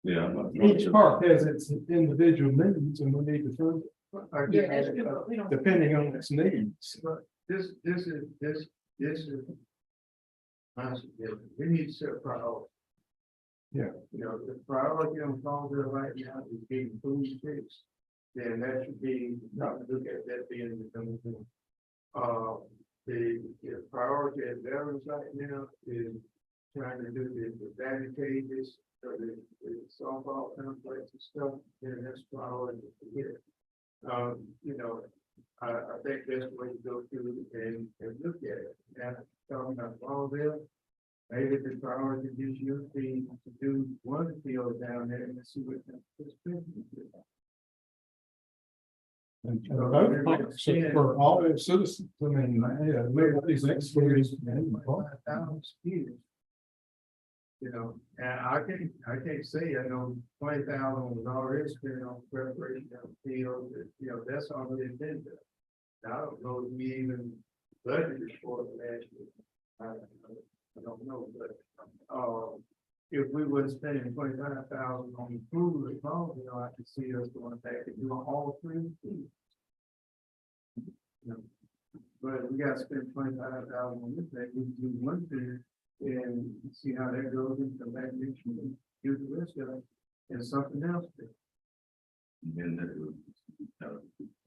F: Yeah. I'm not-
E: Each park has its individual needs and we need to fund it.
H: Yeah, that's true, but we don't.
E: Depending on its needs.
D: But this is. My suggestion, we need to set priority.
E: Yeah.
D: The priority on Colville right now is getting food fixed. Then that should be, not to look at that being the number one. The priority at Veterans right now is trying to do the batting cages, or the softball complex and stuff, then that's priority to get. I think that's the way to go through and look at it. Now, talking about Colville, maybe the priority this year would be to do one field down there and see what this business is.
E: And both parks are for all the citizens, I mean, yeah, look at these experiences.
D: And I can't say, I know $20,000 was already spent on preparation of the field, that's already been done. Now, I don't know if we even budgeted for it last year. I don't know, but, if we were spending 25,000 on the food, as long as, I could see us going back and doing all three. You know, but we got to spend 25,000 on this thing, we can do one thing and see how that goes and come back next year, do the rest of it, and something else.
F: And that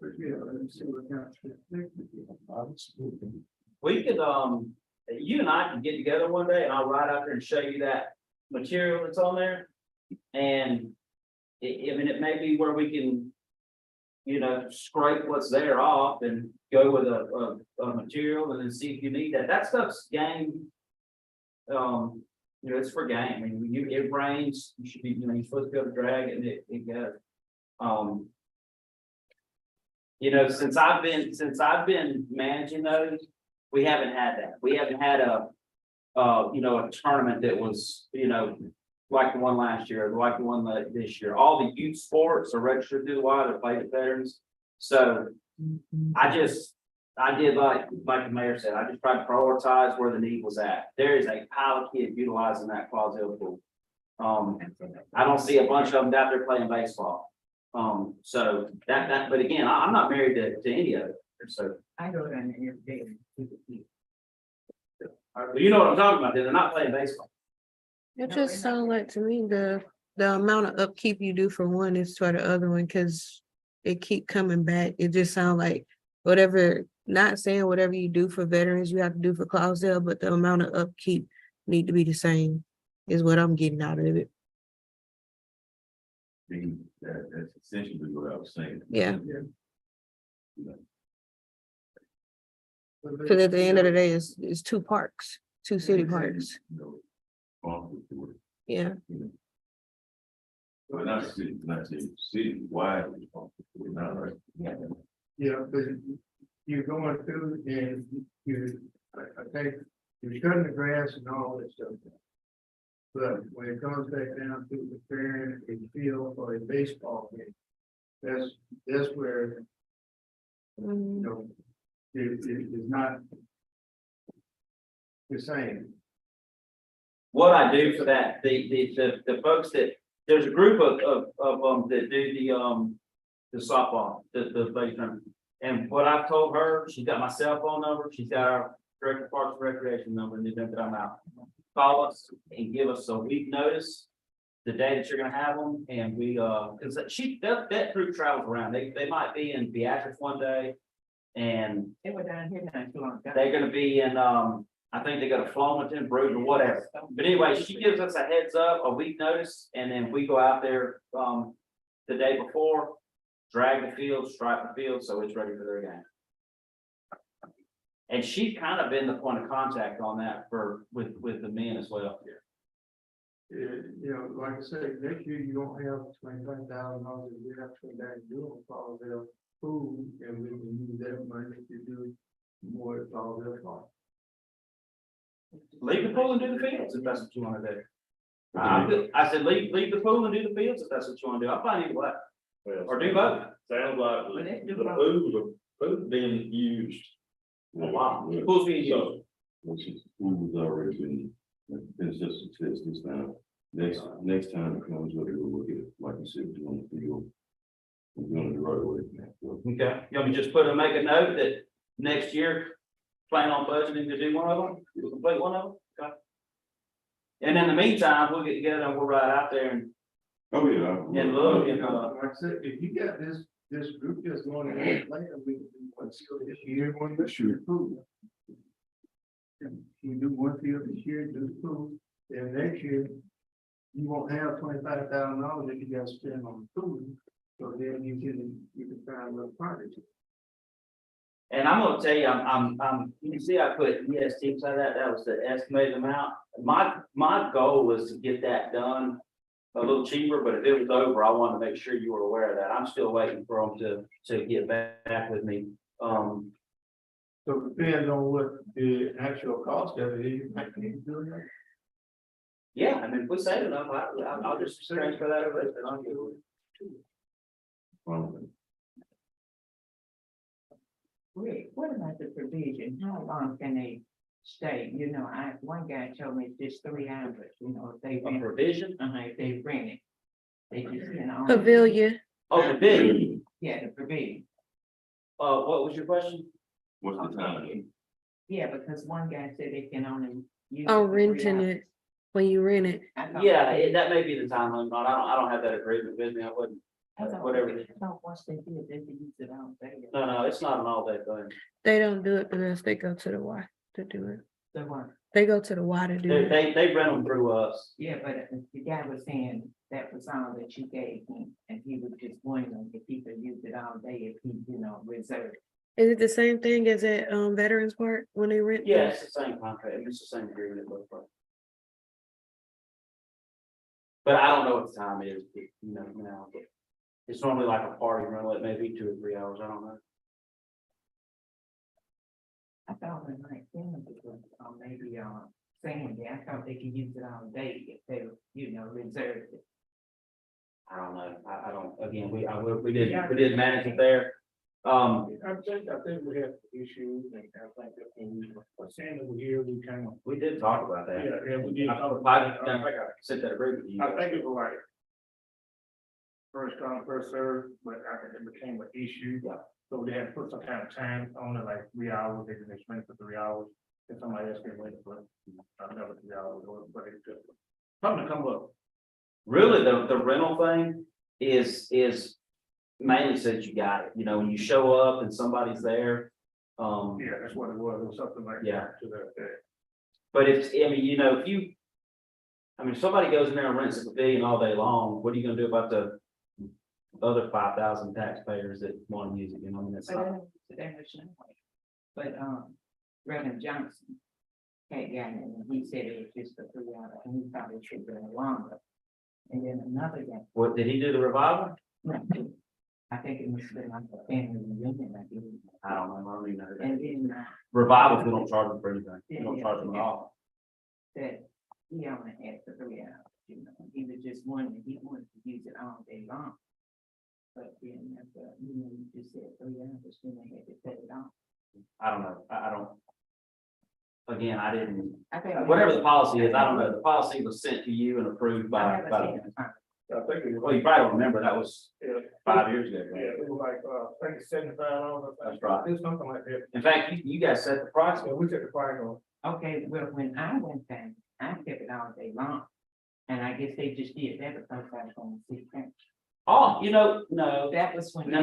D: But yeah, let's see what kind of.
I: We could, you and I can get together one day and I'll ride out there and show you that material that's on there. And I mean, it may be where we can, you know, scrape what's there off and go with a material and then see if you need that. That stuff's game. You know, it's for game. I mean, it rains, you should be, you know, you're supposed to be able to drag it and it goes. You know, since I've been managing those, we haven't had that. We haven't had you know, a tournament that was, you know, like the one last year, or like the one this year. All the youth sports are registered through the Y, they're played at veterans. So I did like the mayor said, I just tried to prioritize where the need was at. There is a pile of kids utilizing that Clausell pool. I don't see a bunch of them out there playing baseball. So but again, I'm not married to any of it, so.
H: I go down there every day.
I: You know what I'm talking about, they're not playing baseball.
A: It
H: No,
A: just
H: they're not.
A: sounds like to me the amount of upkeep you do for one is for the other one, because it keep coming back. It just sounds like whatever, not saying whatever you do for veterans, you have to do for Clausell, but the amount of upkeep need to be the same, is what I'm getting out of it.
F: that's essentially what I was saying.
A: Yeah.
F: You know,
A: Because at the end of the day, it's two parks, two city parks.
F: you know, responsible for it,
A: Yeah.
F: you know. But not city wide responsible for it now, right?
D: Yeah, because you're going through and I think you're cutting the grass and all that stuff. But when it comes back down to the fair, a field or a baseball game, that's where, you know, it is not the same.
I: What I do for that, the folks that, there's a group of that do the softball, the play tournament. And what I've told her, she's got my cell phone number, she's got our Director of Parks and Recreation number, and the event that I'm out. Call us and give us a week notice, the day that you're gonna have them, and we, cause that group travels around, they might be in Beatrice one day. And
H: They were down here not too long ago.
I: they're gonna be in, I think they go to Flomaton, Brewton, or whatever. But anyway, she gives us a heads up, a week notice, and then we go out there, the day before, drag the field, stripe the field, so it's ready for their game. And she's kind of been the point of contact on that with the men as well.
D: You know, like I said, next year you don't have $25,000, you have to go back and do a Clausell food, and we can use that money to do more Clausell farm.
I: Leave the pool and do the fields if that's what you wanna do. I said, leave the pool and do the fields if that's what you wanna do. I'll find you what, or do both.
G: Sounds like
H: But they do
G: the
H: both.
G: food being used.
F: A lot.
I: The pool's being used.
G: So,
F: Which is, food was already been such a success this time. Next time it comes, we'll look at it, like you said, doing the field. And doing it the right way. So,
I: Okay, you want me to just make a note that next year, plan on budgeting to do one of them, to complete one of them? Okay. And in the meantime, we'll get together and we'll ride out there and
F: Oh, yeah.
I: And look, and,
D: Like I said, if you got this group that's going to later, we can do one field this year, one this year. Food. You do one field this year, do the food, then next year, you won't have $25,000 that you got to spend on food. So then you can find a little project.
I: And I'm gonna tell you, you can see I put EST beside that, that was the estimated amount. My goal was to get that done a little cheaper, but if it was over, I wanted to make sure you were aware of that. I'm still waiting for them to get back with me.
D: So it depends on what the actual cost of it is, you might need to do that.
I: Yeah, I mean, if we save enough, I'll just transfer that over. And I'll do it.
H: Rick, what about the provision? How long can they stay, you know, one guy told me it's just 3 hours, you know, if they
I: A
H: rent,
I: provision?
H: if they rent it. They just, you know.
A: Pavilion.
I: Oh, the bid.
H: Yeah, the pavilion.
I: What was your question?
F: What's the time?
H: Yeah, because one guy said they can only. use
A: Oh,
H: it for 3
A: renting
H: hours.
A: it when you rent it.
H: I thought-
I: Yeah, that may be the time limit. I don't have that agreement with me. I wouldn't.
H: I thought-
I: whatever.
H: I thought once they did, they could use it all day.
I: No, it's not an all day thing.
A: They don't do it unless they go to the Y to do it.
H: They weren't.
A: They go to the Y to do it.
I: They rent them through us.
H: Yeah, but the guy was saying that was all that you gave him, and he was just wondering if he could use it all day if he, you know, reserved.
A: Is it the same thing as at Veterans Park when they rent?
I: Yeah,
A: those?
I: it's the same contract. It's the same agreement. It looks like. But I don't know what the time is, you know, now. It's normally like a party rental. It may be 2 or 3 hours. I don't know.
H: I thought it might be, maybe, saying that, I thought they could use it all day if they, you know, reserved it.
I: I don't know. I don't, again, we did manage it there.
D: I think we have issues, and I think that when we were saying over here, we kind of,
I: We did talk about that.
D: yeah, we did.
I: I said that agree with you.
D: I think it was like first come, first served, but I think it became an issue.
I: Yeah.
D: So they had to put some kind of time on it, like 3 hours, they can explain it for 3 hours, and somebody else can wait for another 3 hours, but it just, something to come up.
I: Really, the rental thing is mainly says you got it, you know, when you show up and somebody's there.
D: Yeah, that's what it was something like
I: Yeah.
D: that to that.
I: But if, I mean, you know, if somebody goes in there and rents a pavilion all day long, what are you gonna do about the other 5,000 taxpayers that want to use it, you know, I mean, it's
H: But,
I: not.
H: but, Reverend Johnson had gotten it, and he said it was just a 3 hour, and he probably should have been longer. And then another guy,
I: What, did he do the revival?
H: I think it must have been like a family reunion, I believe.
I: I don't know, I don't even know.
H: And then,
I: Revivals, we don't charge them for anything, we don't charge them at all.
H: that he only had for 3 hours, you know, he was just wondering, he wanted to use it all day long. But then, after, you know, you just said 3 hours, then they had to cut it off.
I: I don't know, I don't. Again, I didn't,
H: I think.
I: whatever the policy is, I don't know, the policy was sent to you and approved
H: I
I: by,
H: haven't
I: by.
H: seen it.
D: I think it was.
I: Well, you probably don't remember, that was
D: Yeah.
I: 5 years ago.
D: Yeah, it was like, I think it's $75.
I: That's right.
D: It was something like that.
I: In fact, you guys set the price.
D: Yeah, we took the price on.
H: Okay, well, when I went down, I kept it all day long. And I guess they just did that because I was on the city council.
I: Oh, you know, no,
H: That was when.
I: no,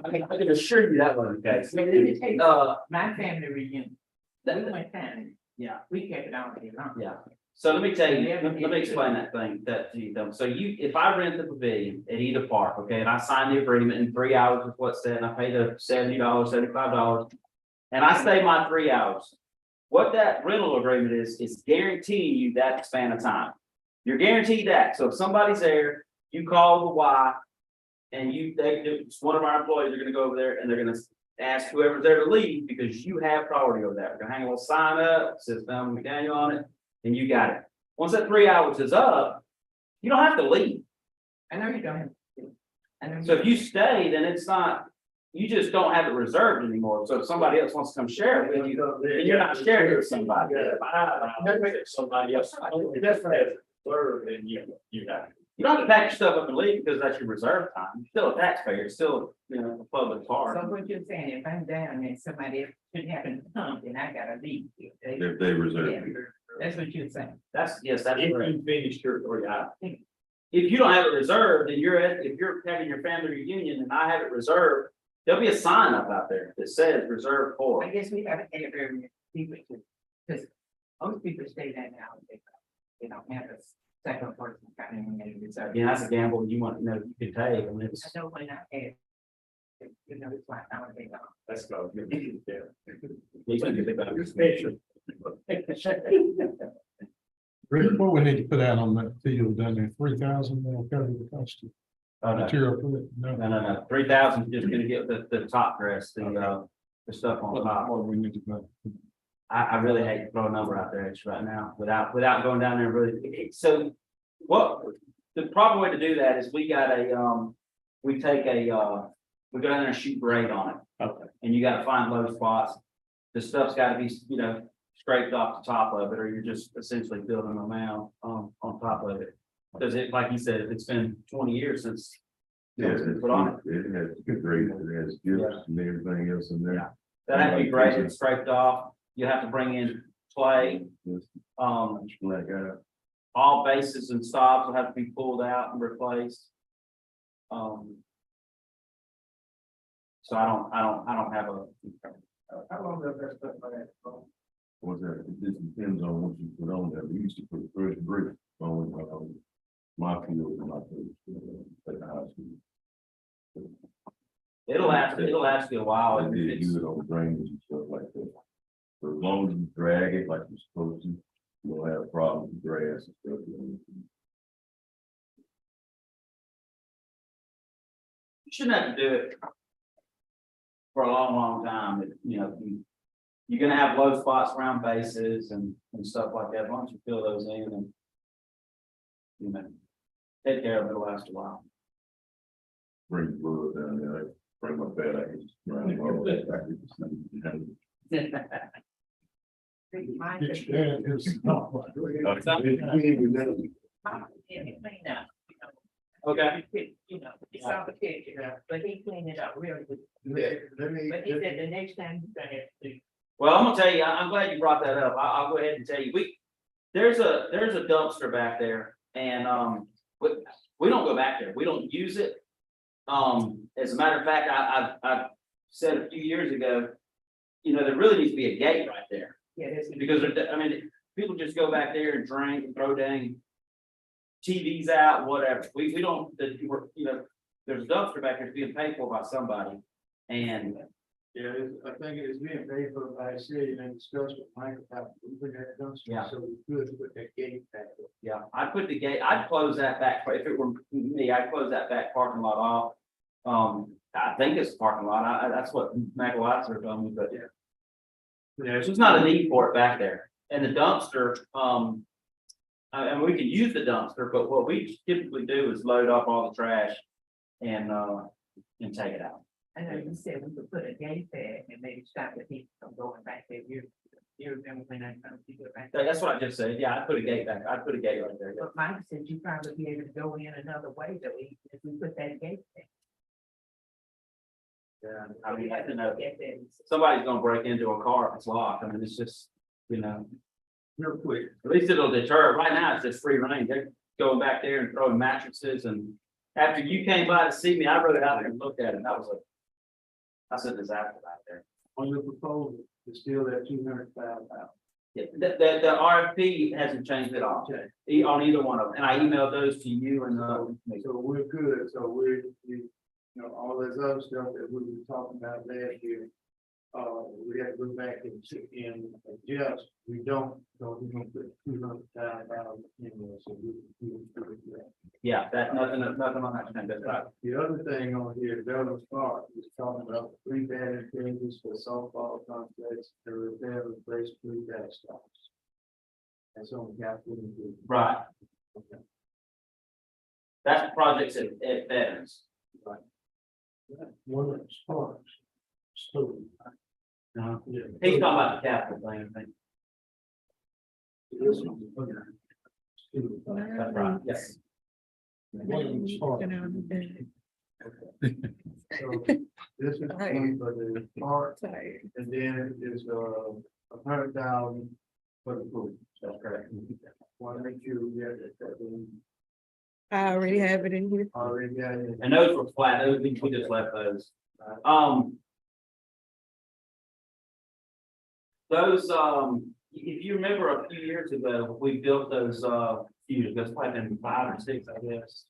I: I can assure you that wasn't the case.
H: Let me tell you,
I: Uh,
H: my family reunion, we went down,
I: yeah,
H: we kept it all day long.
I: yeah. So let me tell you, let me explain that to you, though. So if I rent the pavilion at either park, okay, and I sign the agreement in 3 hours is what's said, and I pay the $70, $75, and I stay my 3 hours. What that rental agreement is guaranteeing you that span of time. You're guaranteed that. So if somebody's there, you call the Y, and it's one of our employees, are gonna go over there and they're gonna ask whoever's there to leave because you have priority over that. We're gonna hang a little sign up, says Don McDaniel on it, and you got it. Once that 3 hours is up, you don't have to leave.
H: I know you don't have. I know.
I: So if you stay, then it's not, you just don't have it reserved anymore. So if somebody else wants to come share it with you, then you're not sharing it with somebody.
G: Somebody else, that's right, and you have.
I: You don't have to pack your stuff up and leave because that's your reserve time. You're still a taxpayer, it's still, you know, a public park.
H: So what you're saying, if I'm down and somebody else should happen to come, then I gotta leave.
F: If they reserve.
H: Yeah, that's what you're saying.
I: That's correct.
G: If you finished your 3 hours.
I: If you don't have it reserved, then if you're having your family reunion and I have it reserved, there'll be a sign up out there that says reserved for.
H: I guess we gotta have every people to, because most people stay that now, they don't have a second person coming in and reserve.
I: Again, that's a gamble you want, you can take. I mean, it's,
H: I know when I had, you know, it's like, I would think,
G: Let's go.
I: you can get about
G: You're
I: it.
G: special.
E: Rick, what we need to put out on that field down there, 3,000, will cover the cost of
I: Oh, no.
E: material for it? No.
I: No. 3,000 is just gonna get the top dress, the stuff on top.
E: What we need to put.
I: I really hate to throw a number out there at you right now without going down there and really, so what, the proper way to do that is we go down there and shoot grade on it.
G: Okay.
I: And you gotta find low spots. The stuff's gotta be, you know, scraped off the top of it, or you're just essentially building a mound, on top of it. Because it, like you said, it's been 20 years since.
F: Yeah,
I: it's been put on it.
F: it has good grade, it has gifts and everything else in there.
I: Yeah. That had to be graded, scraped off. You have to bring in clay.
F: Yes,
I: Um,
F: black eye.
I: all bases and stops will have to be pulled out and replaced. So I don't have a.
B: How long does that stuff last?
F: What's that? It just depends on what you put on there. We used to put fresh brick on, my field and my field, at the high school.
I: It'll last you a while.
F: I
I: and
F: did
I: it's-
F: use it on drainage and stuff like that. For as long as you drag it like you're supposed to, you don't have problems with grass and stuff.
I: You shouldn't have to do it for a long, long time. You're gonna have low spots around bases and stuff like that. As long as you fill those in and take care of it, it'll last a while.
F: Bring blood down there, like, bring my bed, I can just run all that back.
E: Get your dad, his top line.
I: Okay.
H: It's all the picture, but he cleaned it up really good.
D: Let me,
H: But he said the next time he's gonna have to do.
I: Well, I'm gonna tell you, I'm glad you brought that up. I'll go ahead and tell you, there's a dumpster back there and, we don't go back there. We don't use it. As a matter of fact, I said a few years ago, there really needs to be a gate right there.
H: Yeah, that's.
I: Because people just go back there and drink and throw dang TVs out, whatever. We don't, there's a dumpster back there that's being paid for by somebody. And
D: yeah, I think it is being paid for by the city and discussed with Michael about moving that
I: Yeah.
D: dumpster, so we could put that gate back up.
I: yeah, I'd put the gate, I'd close that back, if it were me, I'd close that back parking lot off. I think it's a parking lot. That's what Michael Watson told me, but yeah. There's just not a need for it back there. And the dumpster, and we can use the dumpster, but what we typically do is load up all the trash and take it out.
H: I know you said we could put a gate there and maybe stop the people from going back there. You remember when I told you to go back?
I: That's what I just said. Yeah, I'd put a gate back. I'd put a gate right there. Yeah.
H: But Mike said you probably be able to go in another way though, if we put that gate there.
I: Yeah, I mean, I don't know.
H: Get there.
I: Somebody's gonna break into a car if it's locked. I mean, it's just,
B: Real quick,
I: at least it'll deter. Right now, it's just free reign. They're going back there and throwing mattresses and after you came by to see me, I rode out there and looked at it. And that's a disaster out there.
D: On your proposal, it's still that $200,000.
I: Yeah, the RFP hasn't changed at all. On either one of them. And I emailed those to you and,
D: So we're good, so all this other stuff that we were talking about last year. We have to go back and adjust, we don't, so we're gonna put $200,000 in there, so we.
I: yeah, nothing on that change. That's right.
D: The other thing on here, Douglas Park, is talking about 3 batting cages for softball complex, to repair and replace 3 backstops. That's on capital. improvement.
I: Right.
D: Okay.
I: That's projects at Veterans.
E: One of the sparks. So.
I: He's talking about the capital thing, I think.
D: This one.
I: That's right. Yes.
E: One of the sparks.
D: So this is one for the park, and then there's $100,000 for the pool.
I: That's correct.
D: Want to make sure we get that we
A: I already have it in here.
D: already got it.
I: And those were flat, we just left those. Those, if you remember a few years ago, we built those, that's probably been 5 or 6, I guess.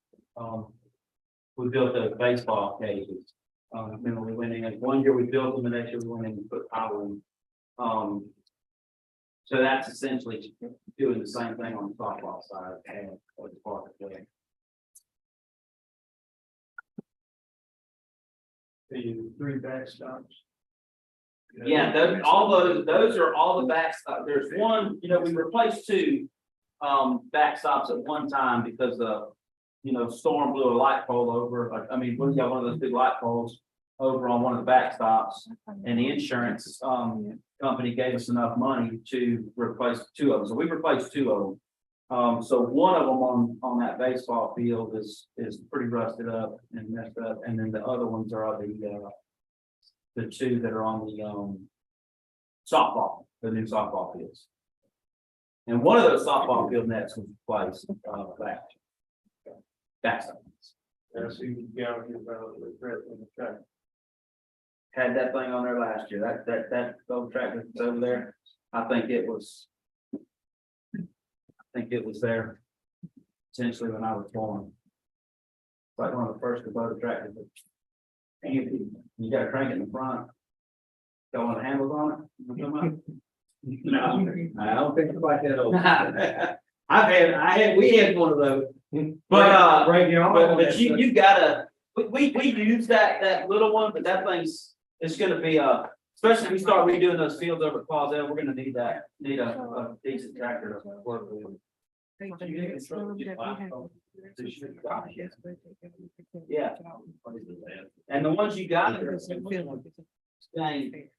I: We built those baseball cages. Remember we went in, one year we built them, the next year we went in and put power in. So that's essentially doing the same thing on the softball side and as part of the.
D: The 3 backstops.
I: Yeah, those are all the backstops. There's one, we replaced 2 backstops at one time because the storm blew a light pole over. We got one of those big light poles. over on one of the backstops. And the insurance, company gave us enough money to replace two of them. So we replaced two of them. So one of them on that baseball field is pretty rusted up and messed up. And then the other ones are the two that are on the, softball, the new softball fields. And one of those softball field nets was replaced, backstop.
D: That's who got it about the threat in the track.
I: Had that thing on there last year, that old tractor that's over there, I think it was there essentially when I was born. It's like one of the first Kubota tractors. You got a crank in the front. Got one of the handles on it. You know what I'm talking
B: No, I don't think it's like that old.
I: about?
B: We had one of those.
I: But,
B: Break your arm on
I: but
B: that
I: you,
B: stuff.
I: you gotta, we use that little one, but that thing's, it's gonna be especially if we start redoing those fields over at Clausell, we're gonna need a decent tractor to work with. Yeah. And the ones you got are staying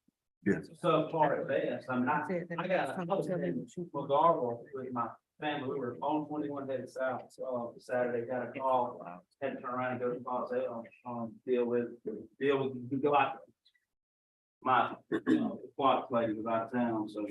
F: Yes.
I: so far at best. I mean, I got a McGarville with my family. We were on 21 headed south, Saturday, got a call, had to turn around and go to Clausell, deal with, go out. My, clock lady was out of town, so.